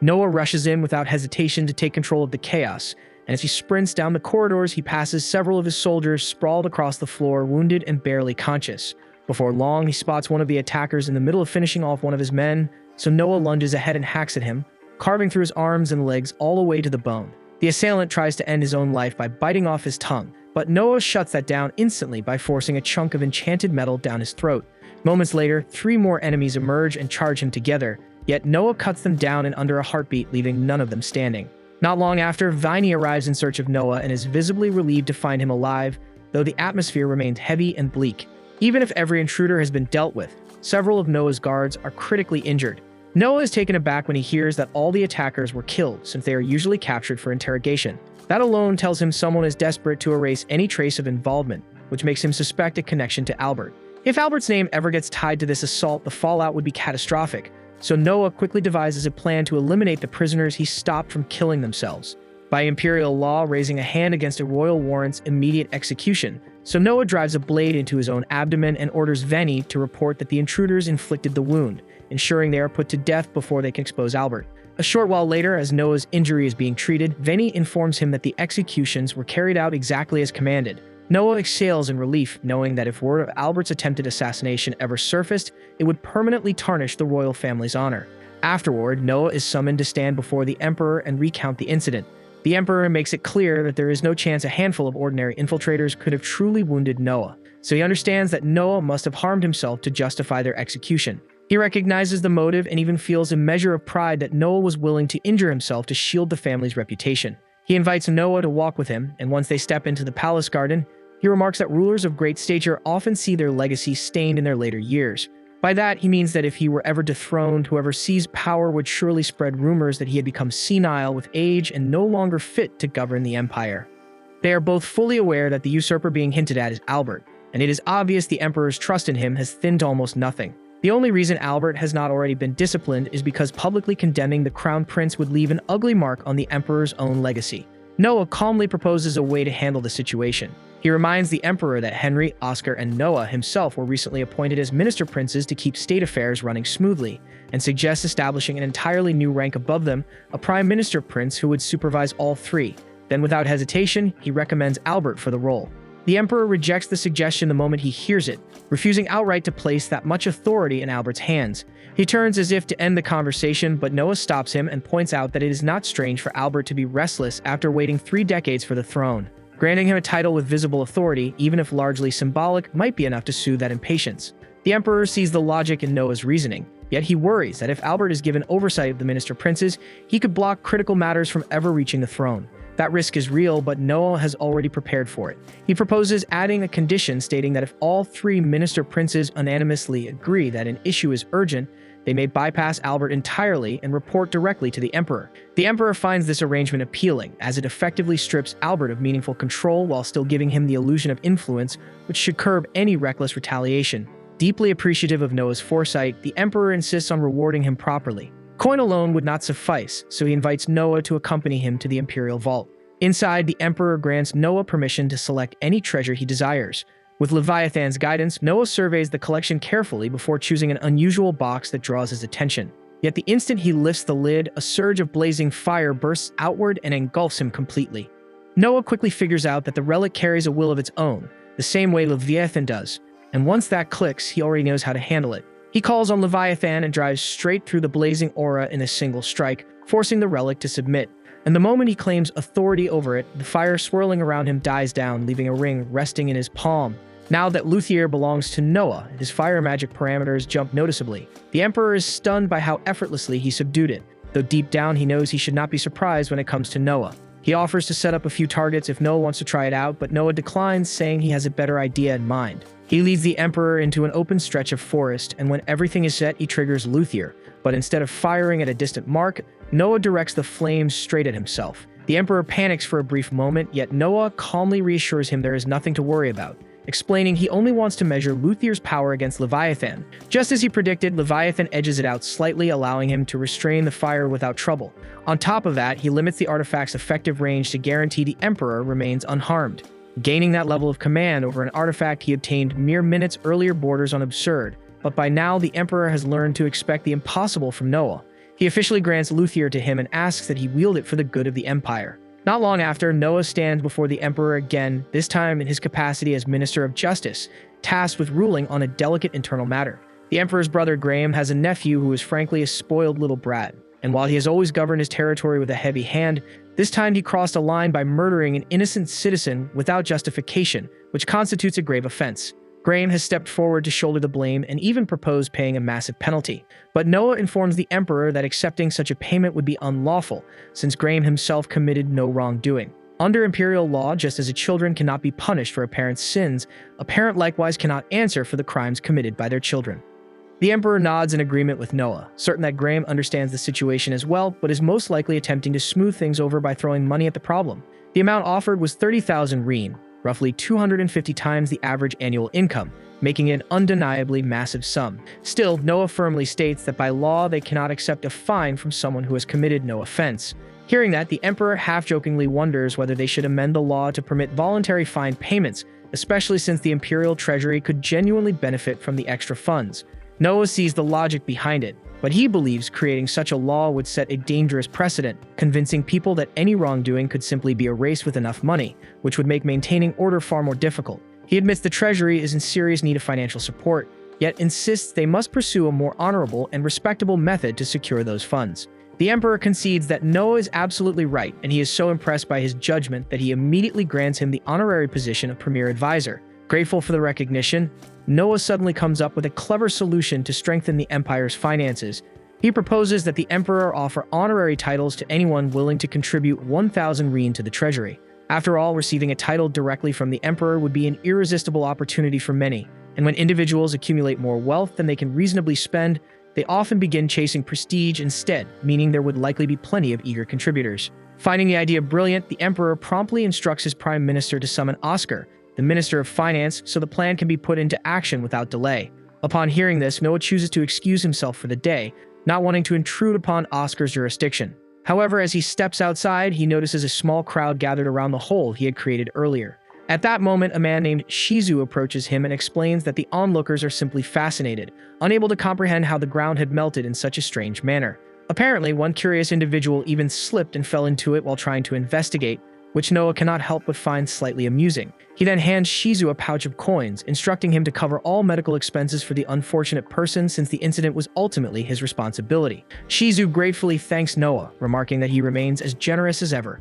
Noah rushes in without hesitation to take control of the chaos, and as he sprints down the corridors, he passes several of his soldiers sprawled across the floor, wounded and barely conscious. Before long, he spots one of the attackers in the middle of finishing off one of his men, so Noah lunges ahead and hacks at him, carving through his arms and legs all the way to the bone. The assailant tries to end his own life by biting off his tongue, but Noah shuts that down instantly by forcing a chunk of enchanted metal down his throat. Moments later, 3 more enemies emerge and charge him together, yet Noah cuts them down in under a heartbeat, leaving none of them standing. Not long after, Viney arrives in search of Noah and is visibly relieved to find him alive, though the atmosphere remained heavy and bleak. Even if every intruder has been dealt with, several of Noah's guards are critically injured. Noah is taken aback when he hears that all the attackers were killed, since they are usually captured for interrogation. That alone tells him someone is desperate to erase any trace of involvement, which makes him suspect a connection to Albert. If Albert's name ever gets tied to this assault, the fallout would be catastrophic, so Noah quickly devises a plan to eliminate the prisoners he stopped from killing themselves. By imperial law, raising a hand against a royal warrants immediate execution, so Noah drives a blade into his own abdomen and orders Venny to report that the intruders inflicted the wound, ensuring they are put to death before they can expose Albert. A short while later, as Noah's injury is being treated, Venny informs him that the executions were carried out exactly as commanded. Noah exhales in relief, knowing that if word of Albert's attempted assassination ever surfaced, it would permanently tarnish the royal family's honor. Afterward, Noah is summoned to stand before the Emperor and recount the incident. The Emperor makes it clear that there is no chance a handful of ordinary infiltrators could have truly wounded Noah, so he understands that Noah must have harmed himself to justify their execution. He recognizes the motive and even feels a measure of pride that Noah was willing to injure himself to shield the family's reputation. He invites Noah to walk with him, and once they step into the palace garden, he remarks that rulers of great stature often see their legacy stained in their later years. By that, he means that if he were ever dethroned, whoever seized power would surely spread rumors that he had become senile with age and no longer fit to govern the empire. They are both fully aware that the usurper being hinted at is Albert, and it is obvious the Emperor's trust in him has thinned to almost nothing. The only reason Albert has not already been disciplined is because publicly condemning the Crown Prince would leave an ugly mark on the Emperor's own legacy. Noah calmly proposes a way to handle the situation. He reminds the Emperor that Henry, Oscar, and Noah himself were recently appointed as minister princes to keep state affairs running smoothly, and suggests establishing an entirely new rank above them, a prime minister prince who would supervise all 3. Then without hesitation, he recommends Albert for the role. The Emperor rejects the suggestion the moment he hears it, refusing outright to place that much authority in Albert's hands. He turns as if to end the conversation, but Noah stops him and points out that it is not strange for Albert to be restless after waiting 3 decades for the throne. Granting him a title with visible authority, even if largely symbolic, might be enough to soothe that impatience. The Emperor sees the logic in Noah's reasoning, yet he worries that if Albert is given oversight of the minister princes, he could block critical matters from ever reaching the throne. That risk is real, but Noah has already prepared for it. He proposes adding a condition stating that if all 3 minister princes unanimously agree that an issue is urgent, they may bypass Albert entirely and report directly to the Emperor. The Emperor finds this arrangement appealing, as it effectively strips Albert of meaningful control while still giving him the illusion of influence, which should curb any reckless retaliation. Deeply appreciative of Noah's foresight, the Emperor insists on rewarding him properly. Coin alone would not suffice, so he invites Noah to accompany him to the Imperial Vault. Inside, the Emperor grants Noah permission to select any treasure he desires. With Leviathan's guidance, Noah surveys the collection carefully before choosing an unusual box that draws his attention. Yet the instant he lifts the lid, a surge of blazing fire bursts outward and engulfs him completely. Noah quickly figures out that the relic carries a will of its own, the same way Leviathan does, and once that clicks, he already knows how to handle it. He calls on Leviathan and drives straight through the blazing aura in a single strike, forcing the relic to submit. And the moment he claims authority over it, the fire swirling around him dies down, leaving a ring resting in his palm. Now that Luthier belongs to Noah, his fire magic parameters jump noticeably. The Emperor is stunned by how effortlessly he subdued it, though deep down he knows he should not be surprised when it comes to Noah. He offers to set up a few targets if Noah wants to try it out, but Noah declines, saying he has a better idea in mind. He leads the Emperor into an open stretch of forest, and when everything is set, he triggers Luthier. But instead of firing at a distant mark, Noah directs the flames straight at himself. The Emperor panics for a brief moment, yet Noah calmly reassures him there is nothing to worry about, explaining he only wants to measure Luthier's power against Leviathan. Just as he predicted, Leviathan edges it out slightly, allowing him to restrain the fire without trouble. On top of that, he limits the artifact's effective range to guarantee the Emperor remains unharmed. Gaining that level of command over an artifact he obtained mere minutes earlier borders on absurd, but by now the Emperor has learned to expect the impossible from Noah. He officially grants Luthier to him and asks that he wield it for the good of the Empire. Not long after, Noah stands before the Emperor again, this time in his capacity as Minister of Justice, tasked with ruling on a delicate internal matter. The Emperor's brother Graham has a nephew who is frankly a spoiled little brat, and while he has always governed his territory with a heavy hand, this time he crossed a line by murdering an innocent citizen without justification, which constitutes a grave offense. Graham has stepped forward to shoulder the blame and even proposed paying a massive penalty. But Noah informs the Emperor that accepting such a payment would be unlawful, since Graham himself committed no wrongdoing. Under imperial law, just as a children cannot be punished for a parent's sins, a parent likewise cannot answer for the crimes committed by their children. The Emperor nods in agreement with Noah, certain that Graham understands the situation as well, but is most likely attempting to smooth things over by throwing money at the problem. The amount offered was 30,000 rein, roughly 250 times the average annual income, making it an undeniably massive sum. Still, Noah firmly states that by law they cannot accept a fine from someone who has committed no offense. Hearing that, the Emperor half-jokingly wonders whether they should amend the law to permit voluntary fine payments, especially since the imperial treasury could genuinely benefit from the extra funds. Noah sees the logic behind it, but he believes creating such a law would set a dangerous precedent, convincing people that any wrongdoing could simply be erased with enough money, which would make maintaining order far more difficult. He admits the treasury is in serious need of financial support, yet insists they must pursue a more honorable and respectable method to secure those funds. The Emperor concedes that Noah is absolutely right, and he is so impressed by his judgment that he immediately grants him the honorary position of Premier Advisor. Grateful for the recognition, Noah suddenly comes up with a clever solution to strengthen the Empire's finances. He proposes that the Emperor offer honorary titles to anyone willing to contribute 1,000 rein to the treasury. After all, receiving a title directly from the Emperor would be an irresistible opportunity for many, and when individuals accumulate more wealth than they can reasonably spend, they often begin chasing prestige instead, meaning there would likely be plenty of eager contributors. Finding the idea brilliant, the Emperor promptly instructs his Prime Minister to summon Oscar, the Minister of Finance, so the plan can be put into action without delay. Upon hearing this, Noah chooses to excuse himself for the day, not wanting to intrude upon Oscar's jurisdiction. However, as he steps outside, he notices a small crowd gathered around the hole he had created earlier. At that moment, a man named Shizu approaches him and explains that the onlookers are simply fascinated, unable to comprehend how the ground had melted in such a strange manner. Apparently, one curious individual even slipped and fell into it while trying to investigate, which Noah cannot help but find slightly amusing. He then hands Shizu a pouch of coins, instructing him to cover all medical expenses for the unfortunate person since the incident was ultimately his responsibility. Shizu gratefully thanks Noah, remarking that he remains as generous as ever.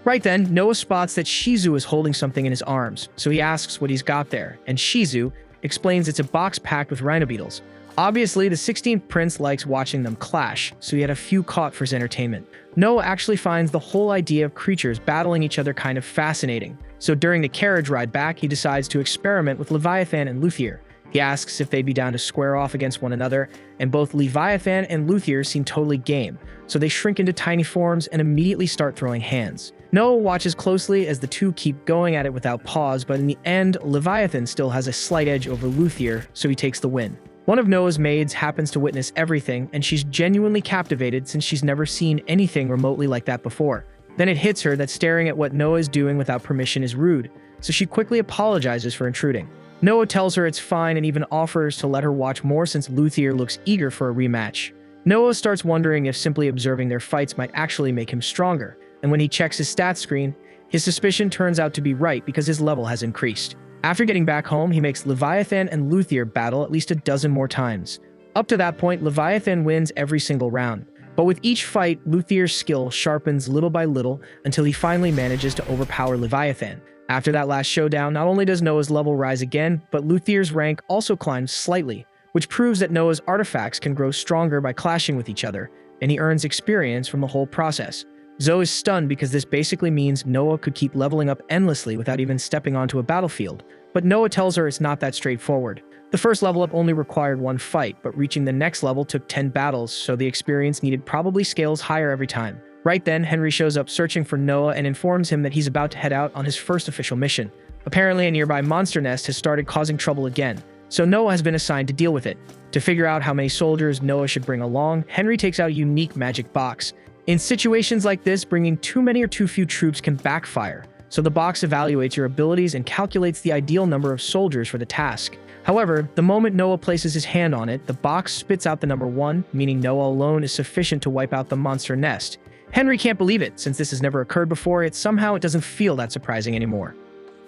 Right then, Noah spots that Shizu is holding something in his arms, so he asks what he's got there, and Shizu explains it's a box packed with rhino beetles. Obviously, the 16th prince likes watching them clash, so he had a few caught for his entertainment. Noah actually finds the whole idea of creatures battling each other kind of fascinating, so during the carriage ride back, he decides to experiment with Leviathan and Luthier. He asks if they'd be down to square off against one another, and both Leviathan and Luthier seem totally game, so they shrink into tiny forms and immediately start throwing hands. Noah watches closely as the two keep going at it without pause, but in the end, Leviathan still has a slight edge over Luthier, so he takes the win. One of Noah's maids happens to witness everything, and she's genuinely captivated since she's never seen anything remotely like that before. Then it hits her that staring at what Noah is doing without permission is rude, so she quickly apologizes for intruding. Noah tells her it's fine and even offers to let her watch more since Luthier looks eager for a rematch. Noah starts wondering if simply observing their fights might actually make him stronger, and when he checks his stats screen, his suspicion turns out to be right because his level has increased. After getting back home, he makes Leviathan and Luthier battle at least a dozen more times. Up to that point, Leviathan wins every single round, but with each fight, Luthier's skill sharpens little by little until he finally manages to overpower Leviathan. After that last showdown, not only does Noah's level rise again, but Luthier's rank also climbs slightly, which proves that Noah's artifacts can grow stronger by clashing with each other, and he earns experience from the whole process. Zoe is stunned because this basically means Noah could keep leveling up endlessly without even stepping onto a battlefield. but Noah tells her it's not that straightforward. The first level up only required one fight, but reaching the next level took 10 battles, so the experience needed probably scales higher every time. Right then, Henry shows up searching for Noah and informs him that he's about to head out on his first official mission. Apparently, a nearby monster nest has started causing trouble again, so Noah has been assigned to deal with it. To figure out how many soldiers Noah should bring along, Henry takes out a unique magic box. In situations like this, bringing too many or too few troops can backfire, so the box evaluates your abilities and calculates the ideal number of soldiers for the task. However, the moment Noah places his hand on it, the box spits out the number 1, meaning Noah alone is sufficient to wipe out the monster nest. Henry can't believe it, since this has never occurred before, it doesn't feel that surprising anymore.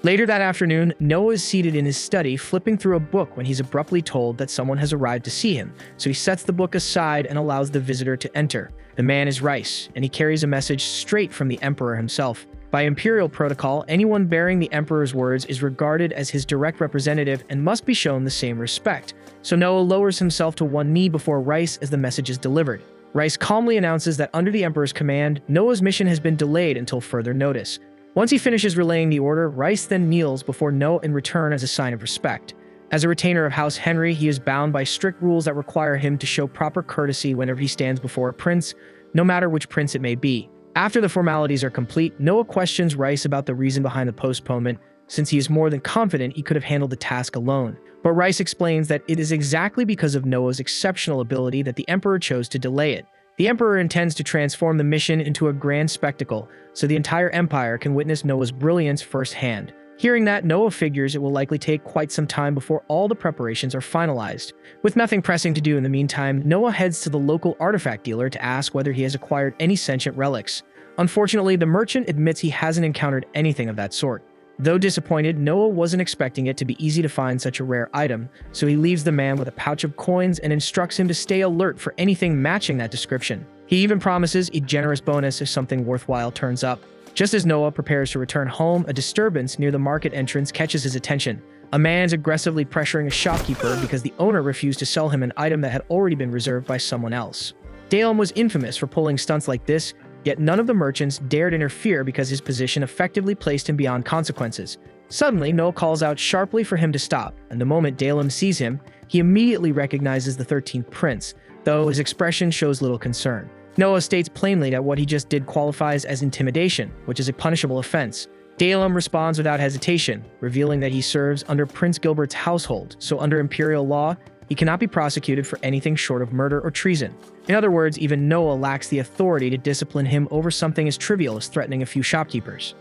Later that afternoon, Noah is seated in his study flipping through a book when he's abruptly told that someone has arrived to see him, so he sets the book aside and allows the visitor to enter. The man is Rice, and he carries a message straight from the Emperor himself. By imperial protocol, anyone bearing the Emperor's words is regarded as his direct representative and must be shown the same respect. So Noah lowers himself to one knee before Rice as the message is delivered. Rice calmly announces that under the Emperor's command, Noah's mission has been delayed until further notice. Once he finishes relaying the order, Rice then kneels before Noah in return as a sign of respect. As a retainer of House Henry, he is bound by strict rules that require him to show proper courtesy whenever he stands before a prince, no matter which prince it may be. After the formalities are complete, Noah questions Rice about the reason behind the postponement, since he is more than confident he could have handled the task alone. But Rice explains that it is exactly because of Noah's exceptional ability that the Emperor chose to delay it. The Emperor intends to transform the mission into a grand spectacle, so the entire Empire can witness Noah's brilliance firsthand. Hearing that, Noah figures it will likely take quite some time before all the preparations are finalized. With nothing pressing to do in the meantime, Noah heads to the local artifact dealer to ask whether he has acquired any sentient relics. Unfortunately, the merchant admits he hasn't encountered anything of that sort. Though disappointed, Noah wasn't expecting it to be easy to find such a rare item, so he leaves the man with a pouch of coins and instructs him to stay alert for anything matching that description. He even promises a generous bonus if something worthwhile turns up. Just as Noah prepares to return home, a disturbance near the market entrance catches his attention. A man is aggressively pressuring a shopkeeper because the owner refused to sell him an item that had already been reserved by someone else. Dalem was infamous for pulling stunts like this, yet none of the merchants dared interfere because his position effectively placed him beyond consequences. Suddenly, Noah calls out sharply for him to stop, and the moment Dalem sees him, he immediately recognizes the 13th prince, though his expression shows little concern. Noah states plainly that what he just did qualifies as intimidation, which is a punishable offense. Dalem responds without hesitation, revealing that he serves under Prince Gilbert's household, so under imperial law, he cannot be prosecuted for anything short of murder or treason. In other words, even Noah lacks the authority to discipline him over something as trivial as threatening a few shopkeepers.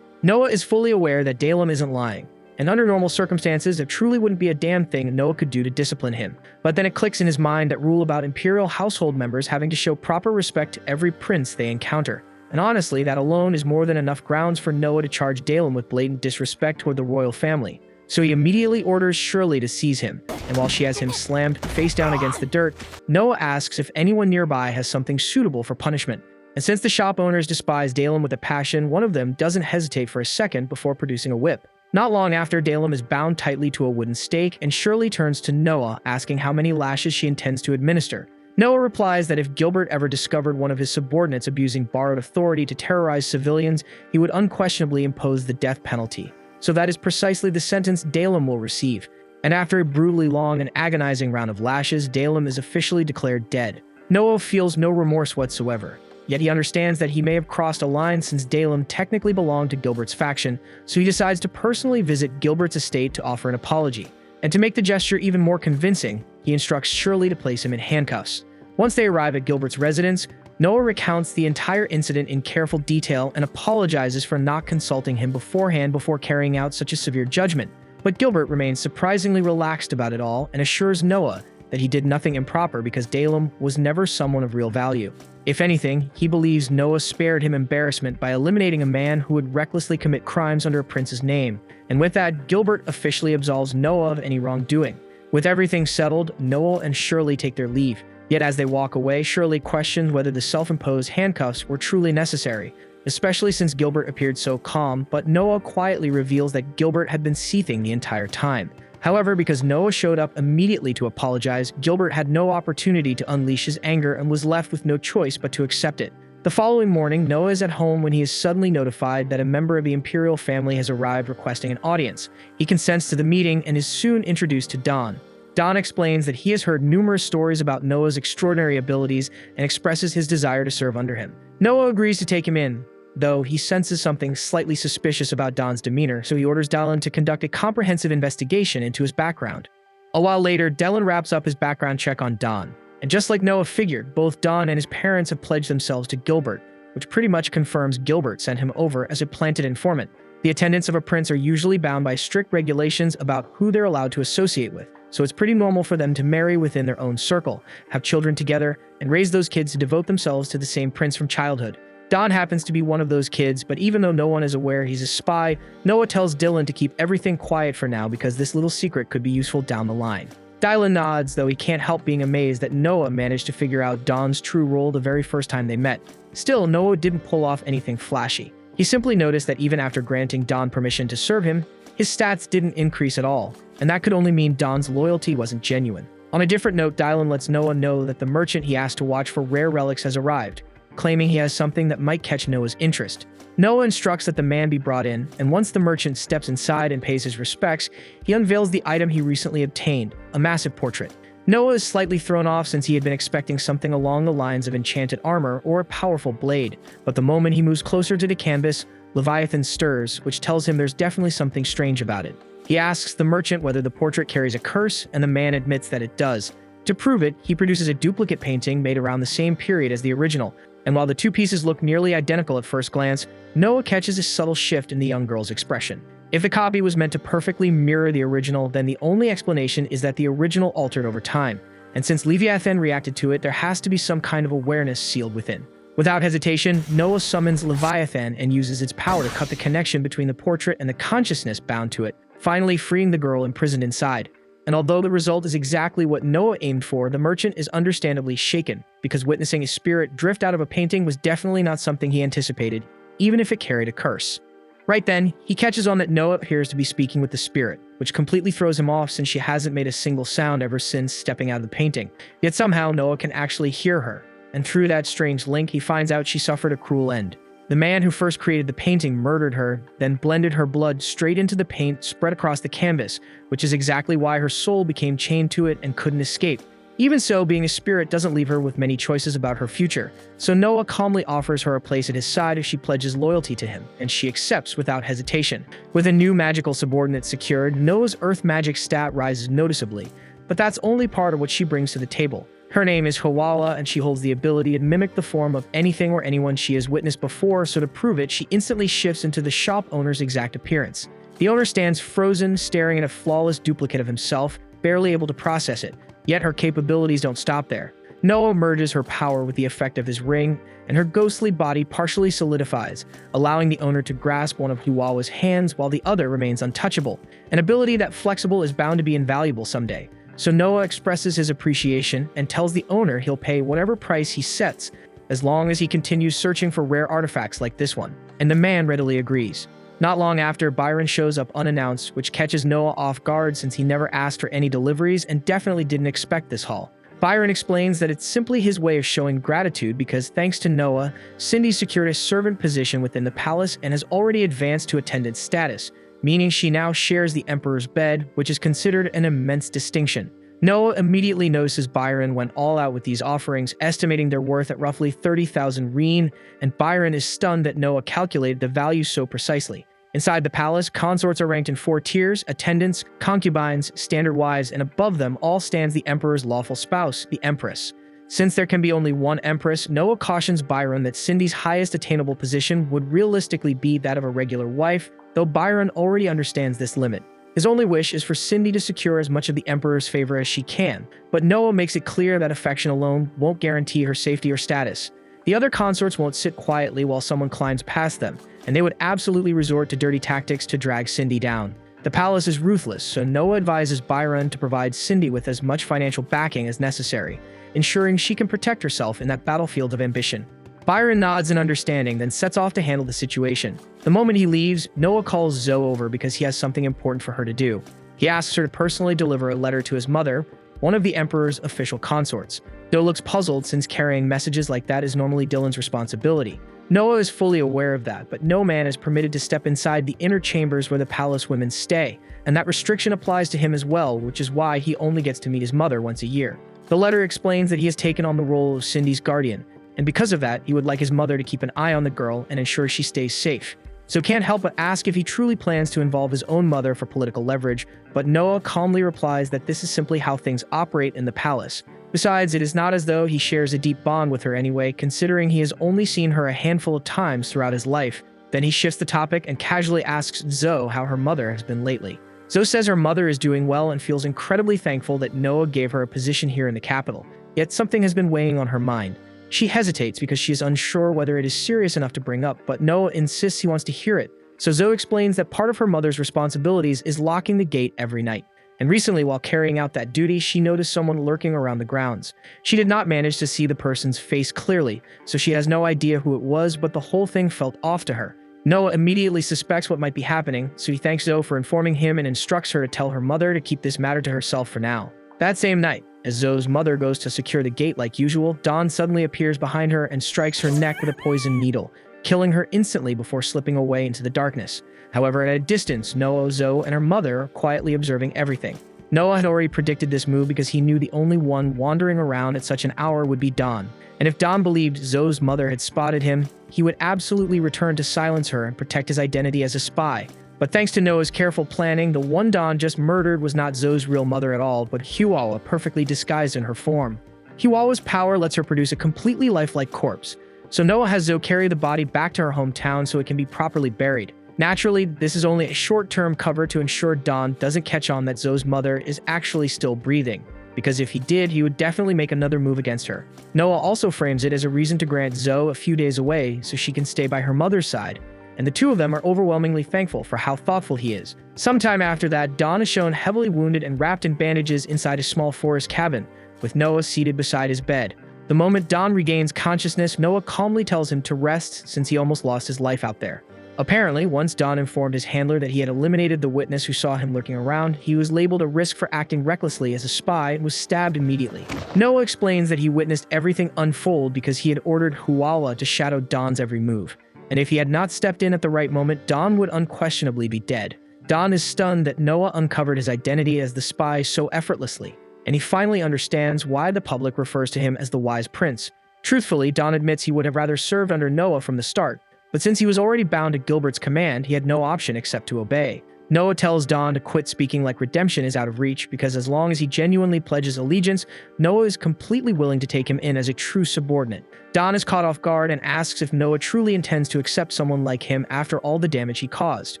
Noah is fully aware that Dalem isn't lying, and under normal circumstances, it truly wouldn't be a damn thing Noah could do to discipline him. But then it clicks in his mind that rule about imperial household members having to show proper respect to every prince they encounter. And honestly, that alone is more than enough grounds for Noah to charge Dalem with blatant disrespect toward the royal family. So he immediately orders Shirley to seize him, and while she has him slammed face down against the dirt, Noah asks if anyone nearby has something suitable for punishment. And since the shop owners despise Dalem with a passion, one of them doesn't hesitate for a second before producing a whip. Not long after, Dalem is bound tightly to a wooden stake, and Shirley turns to Noah, asking how many lashes she intends to administer. Noah replies that if Gilbert ever discovered one of his subordinates abusing borrowed authority to terrorize civilians, he would unquestionably impose the death penalty. So that is precisely the sentence Dalem will receive. And after a brutally long and agonizing round of lashes, Dalem is officially declared dead. Noah feels no remorse whatsoever. Yet he understands that he may have crossed a line since Dalem technically belonged to Gilbert's faction, so he decides to personally visit Gilbert's estate to offer an apology. And to make the gesture even more convincing, he instructs Shirley to place him in handcuffs. Once they arrive at Gilbert's residence, Noah recounts the entire incident in careful detail and apologizes for not consulting him beforehand before carrying out such a severe judgment. But Gilbert remains surprisingly relaxed about it all and assures Noah that he did nothing improper because Dalem was never someone of real value. If anything, he believes Noah spared him embarrassment by eliminating a man who would recklessly commit crimes under a prince's name. And with that, Gilbert officially absolves Noah of any wrongdoing. With everything settled, Noah and Shirley take their leave. Yet as they walk away, Shirley questions whether the self-imposed handcuffs were truly necessary, especially since Gilbert appeared so calm, but Noah quietly reveals that Gilbert had been seething the entire time. However, because Noah showed up immediately to apologize, Gilbert had no opportunity to unleash his anger and was left with no choice but to accept it. The following morning, Noah is at home when he is suddenly notified that a member of the imperial family has arrived requesting an audience. He consents to the meeting and is soon introduced to Don. Don explains that he has heard numerous stories about Noah's extraordinary abilities and expresses his desire to serve under him. Noah agrees to take him in, though he senses something slightly suspicious about Don's demeanor, so he orders Dylan to conduct a comprehensive investigation into his background. A while later, Dylan wraps up his background check on Don. And just like Noah figured, both Don and his parents have pledged themselves to Gilbert, which pretty much confirms Gilbert sent him over as a planted informant. The attendants of a prince are usually bound by strict regulations about who they're allowed to associate with, so it's pretty normal for them to marry within their own circle, have children together, and raise those kids to devote themselves to the same prince from childhood. Don happens to be one of those kids, but even though no one is aware he's a spy, Noah tells Dylan to keep everything quiet for now because this little secret could be useful down the line. Dylan nods, though he can't help being amazed that Noah managed to figure out Don's true role the very first time they met. Still, Noah didn't pull off anything flashy. He simply noticed that even after granting Don permission to serve him, his stats didn't increase at all, and that could only mean Don's loyalty wasn't genuine. On a different note, Dylan lets Noah know that the merchant he asked to watch for rare relics has arrived, claiming he has something that might catch Noah's interest. Noah instructs that the man be brought in, and once the merchant steps inside and pays his respects, he unveils the item he recently obtained, a massive portrait. Noah is slightly thrown off since he had been expecting something along the lines of enchanted armor or a powerful blade, but the moment he moves closer to the canvas, Leviathan stirs, which tells him there's definitely something strange about it. He asks the merchant whether the portrait carries a curse, and the man admits that it does. To prove it, he produces a duplicate painting made around the same period as the original, and while the two pieces look nearly identical at first glance, Noah catches a subtle shift in the young girl's expression. If the copy was meant to perfectly mirror the original, then the only explanation is that the original altered over time, and since Leviathan reacted to it, there has to be some kind of awareness sealed within. Without hesitation, Noah summons Leviathan and uses its power to cut the connection between the portrait and the consciousness bound to it, finally freeing the girl imprisoned inside. And although the result is exactly what Noah aimed for, the merchant is understandably shaken, because witnessing his spirit drift out of a painting was definitely not something he anticipated, even if it carried a curse. Right then, he catches on that Noah appears to be speaking with the spirit, which completely throws him off since she hasn't made a single sound ever since stepping out of the painting. Yet somehow Noah can actually hear her, and through that strange link he finds out she suffered a cruel end. The man who first created the painting murdered her, then blended her blood straight into the paint spread across the canvas, which is exactly why her soul became chained to it and couldn't escape. Even so, being a spirit doesn't leave her with many choices about her future, so Noah calmly offers her a place at his side if she pledges loyalty to him, and she accepts without hesitation. With a new magical subordinate secured, Noah's earth magic stat rises noticeably, but that's only part of what she brings to the table. Her name is Hawala, and she holds the ability to mimic the form of anything or anyone she has witnessed before, so to prove it, she instantly shifts into the shop owner's exact appearance. The owner stands frozen, staring at a flawless duplicate of himself, barely able to process it. Yet her capabilities don't stop there. Noah merges her power with the effect of his ring, and her ghostly body partially solidifies, allowing the owner to grasp one of Hawala's hands while the other remains untouchable, an ability that flexible is bound to be invaluable someday. So Noah expresses his appreciation and tells the owner he'll pay whatever price he sets, as long as he continues searching for rare artifacts like this one, and the man readily agrees. Not long after, Byron shows up unannounced, which catches Noah off guard since he never asked for any deliveries and definitely didn't expect this haul. Byron explains that it's simply his way of showing gratitude because thanks to Noah, Cindy secured a servant position within the palace and has already advanced to attendant status, meaning she now shares the Emperor's bed, which is considered an immense distinction. Noah immediately notices Byron went all out with these offerings, estimating their worth at roughly 30,000 rein, and Byron is stunned that Noah calculated the value so precisely. Inside the palace, consorts are ranked in 4 tiers: attendants, concubines, standard wives, and above them all stands the Emperor's lawful spouse, the Empress. Since there can be only one Empress, Noah cautions Byron that Cindy's highest attainable position would realistically be that of a regular wife, though Byron already understands this limit. His only wish is for Cindy to secure as much of the Emperor's favor as she can, but Noah makes it clear that affection alone won't guarantee her safety or status. The other consorts won't sit quietly while someone climbs past them, and they would absolutely resort to dirty tactics to drag Cindy down. The palace is ruthless, so Noah advises Byron to provide Cindy with as much financial backing as necessary, ensuring she can protect herself in that battlefield of ambition. Byron nods in understanding, then sets off to handle the situation. The moment he leaves, Noah calls Zoe over because he has something important for her to do. He asks her to personally deliver a letter to his mother, one of the Emperor's official consorts. Doe looks puzzled since carrying messages like that is normally Dylan's responsibility. Noah is fully aware of that, but no man is permitted to step inside the inner chambers where the palace women stay, and that restriction applies to him as well, which is why he only gets to meet his mother once a year. The letter explains that he has taken on the role of Cindy's guardian, and because of that, he would like his mother to keep an eye on the girl and ensure she stays safe. So can't help but ask if he truly plans to involve his own mother for political leverage, but Noah calmly replies that this is simply how things operate in the palace. Besides, it is not as though he shares a deep bond with her anyway, considering he has only seen her a handful of times throughout his life. Then he shifts the topic and casually asks Zoe how her mother has been lately. Zoe says her mother is doing well and feels incredibly thankful that Noah gave her a position here in the capital. Yet something has been weighing on her mind. She hesitates because she is unsure whether it is serious enough to bring up, but Noah insists he wants to hear it. So Zoe explains that part of her mother's responsibilities is locking the gate every night. And recently, while carrying out that duty, she noticed someone lurking around the grounds. She did not manage to see the person's face clearly, so she has no idea who it was, but the whole thing felt off to her. Noah immediately suspects what might be happening, so he thanks Zoe for informing him and instructs her to tell her mother to keep this matter to herself for now. That same night, as Zoe's mother goes to secure the gate like usual, Dawn suddenly appears behind her and strikes her neck with a poisoned needle, killing her instantly before slipping away into the darkness. However, at a distance, Noah, Zoe, and her mother are quietly observing everything. Noah had already predicted this move because he knew the only one wandering around at such an hour would be Dawn. And if Dawn believed Zoe's mother had spotted him, he would absolutely return to silence her and protect his identity as a spy. But thanks to Noah's careful planning, the one Dawn just murdered was not Zoe's real mother at all, but Huawa perfectly disguised in her form. Huawa's power lets her produce a completely lifelike corpse, so Noah has Zoe carry the body back to her hometown so it can be properly buried. Naturally, this is only a short-term cover to ensure Dawn doesn't catch on that Zoe's mother is actually still breathing, because if he did, he would definitely make another move against her. Noah also frames it as a reason to grant Zoe a few days away so she can stay by her mother's side, and the two of them are overwhelmingly thankful for how thoughtful he is. Sometime after that, Dawn is shown heavily wounded and wrapped in bandages inside a small forest cabin, with Noah seated beside his bed. The moment Dawn regains consciousness, Noah calmly tells him to rest since he almost lost his life out there. Apparently, once Dawn informed his handler that he had eliminated the witness who saw him lurking around, he was labeled a risk for acting recklessly as a spy and was stabbed immediately. Noah explains that he witnessed everything unfold because he had ordered Huawa to shadow Dawn's every move, and if he had not stepped in at the right moment, Dawn would unquestionably be dead. Dawn is stunned that Noah uncovered his identity as the spy so effortlessly, and he finally understands why the public refers to him as the Wise Prince. Truthfully, Dawn admits he would have rather served under Noah from the start, but since he was already bound to Gilbert's command, he had no option except to obey. Noah tells Dawn to quit speaking like redemption is out of reach because as long as he genuinely pledges allegiance, Noah is completely willing to take him in as a true subordinate. Dawn is caught off guard and asks if Noah truly intends to accept someone like him after all the damage he caused.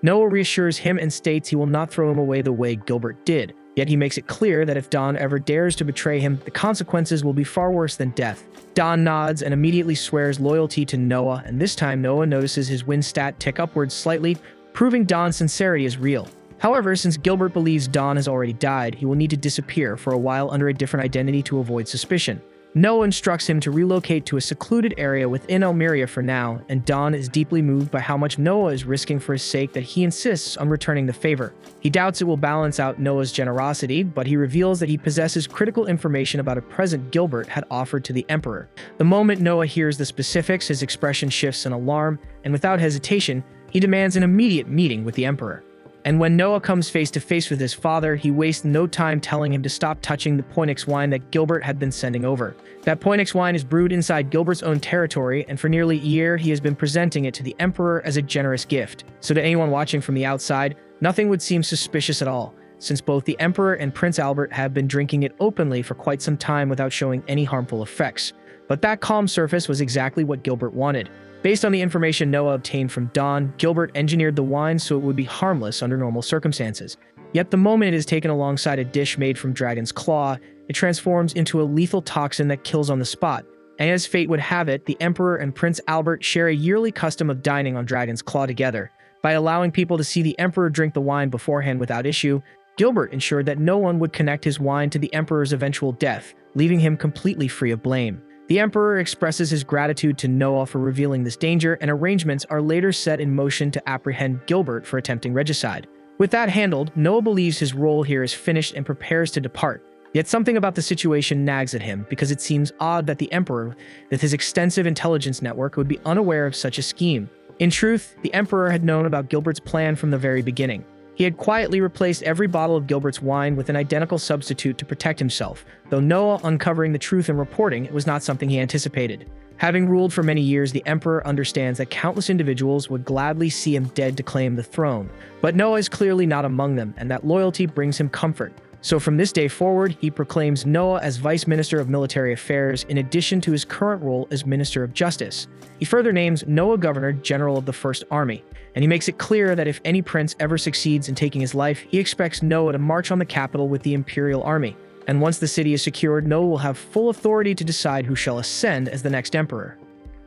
Noah reassures him and states he will not throw him away the way Gilbert did, yet he makes it clear that if Dawn ever dares to betray him, the consequences will be far worse than death. Dawn nods and immediately swears loyalty to Noah, and this time Noah notices his win stat tick upwards slightly, proving Dawn's sincerity is real. However, since Gilbert believes Dawn has already died, he will need to disappear for a while under a different identity to avoid suspicion. Noah instructs him to relocate to a secluded area within Elmiria for now, and Dawn is deeply moved by how much Noah is risking for his sake that he insists on returning the favor. He doubts it will balance out Noah's generosity, but he reveals that he possesses critical information about a present Gilbert had offered to the Emperor. The moment Noah hears the specifics, his expression shifts in alarm, and without hesitation, he demands an immediate meeting with the Emperor. And when Noah comes face to face with his father, he wastes no time telling him to stop touching the Poinix wine that Gilbert had been sending over. That Poinix wine is brewed inside Gilbert's own territory, and for nearly a year he has been presenting it to the Emperor as a generous gift. So to anyone watching from the outside, nothing would seem suspicious at all, since both the Emperor and Prince Albert have been drinking it openly for quite some time without showing any harmful effects. But that calm surface was exactly what Gilbert wanted. Based on the information Noah obtained from Dawn, Gilbert engineered the wine so it would be harmless under normal circumstances. Yet the moment it is taken alongside a dish made from dragon's claw, it transforms into a lethal toxin that kills on the spot. And as fate would have it, the Emperor and Prince Albert share a yearly custom of dining on dragon's claw together. By allowing people to see the Emperor drink the wine beforehand without issue, Gilbert ensured that no one would connect his wine to the Emperor's eventual death, leaving him completely free of blame. The Emperor expresses his gratitude to Noah for revealing this danger, and arrangements are later set in motion to apprehend Gilbert for attempting regicide. With that handled, Noah believes his role here is finished and prepares to depart. Yet something about the situation nags at him because it seems odd that the Emperor, with his extensive intelligence network, would be unaware of such a scheme. In truth, the Emperor had known about Gilbert's plan from the very beginning. He had quietly replaced every bottle of Gilbert's wine with an identical substitute to protect himself, though Noah uncovering the truth and reporting it was not something he anticipated. Having ruled for many years, the Emperor understands that countless individuals would gladly see him dead to claim the throne. But Noah is clearly not among them, and that loyalty brings him comfort. So from this day forward, he proclaims Noah as Vice Minister of Military Affairs in addition to his current role as Minister of Justice. He further names Noah Governor General of the First Army, and he makes it clear that if any prince ever succeeds in taking his life, he expects Noah to march on the capital with the Imperial Army. And once the city is secured, Noah will have full authority to decide who shall ascend as the next emperor.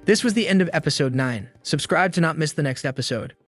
This was the end of episode 9. Subscribe to not miss the next episode.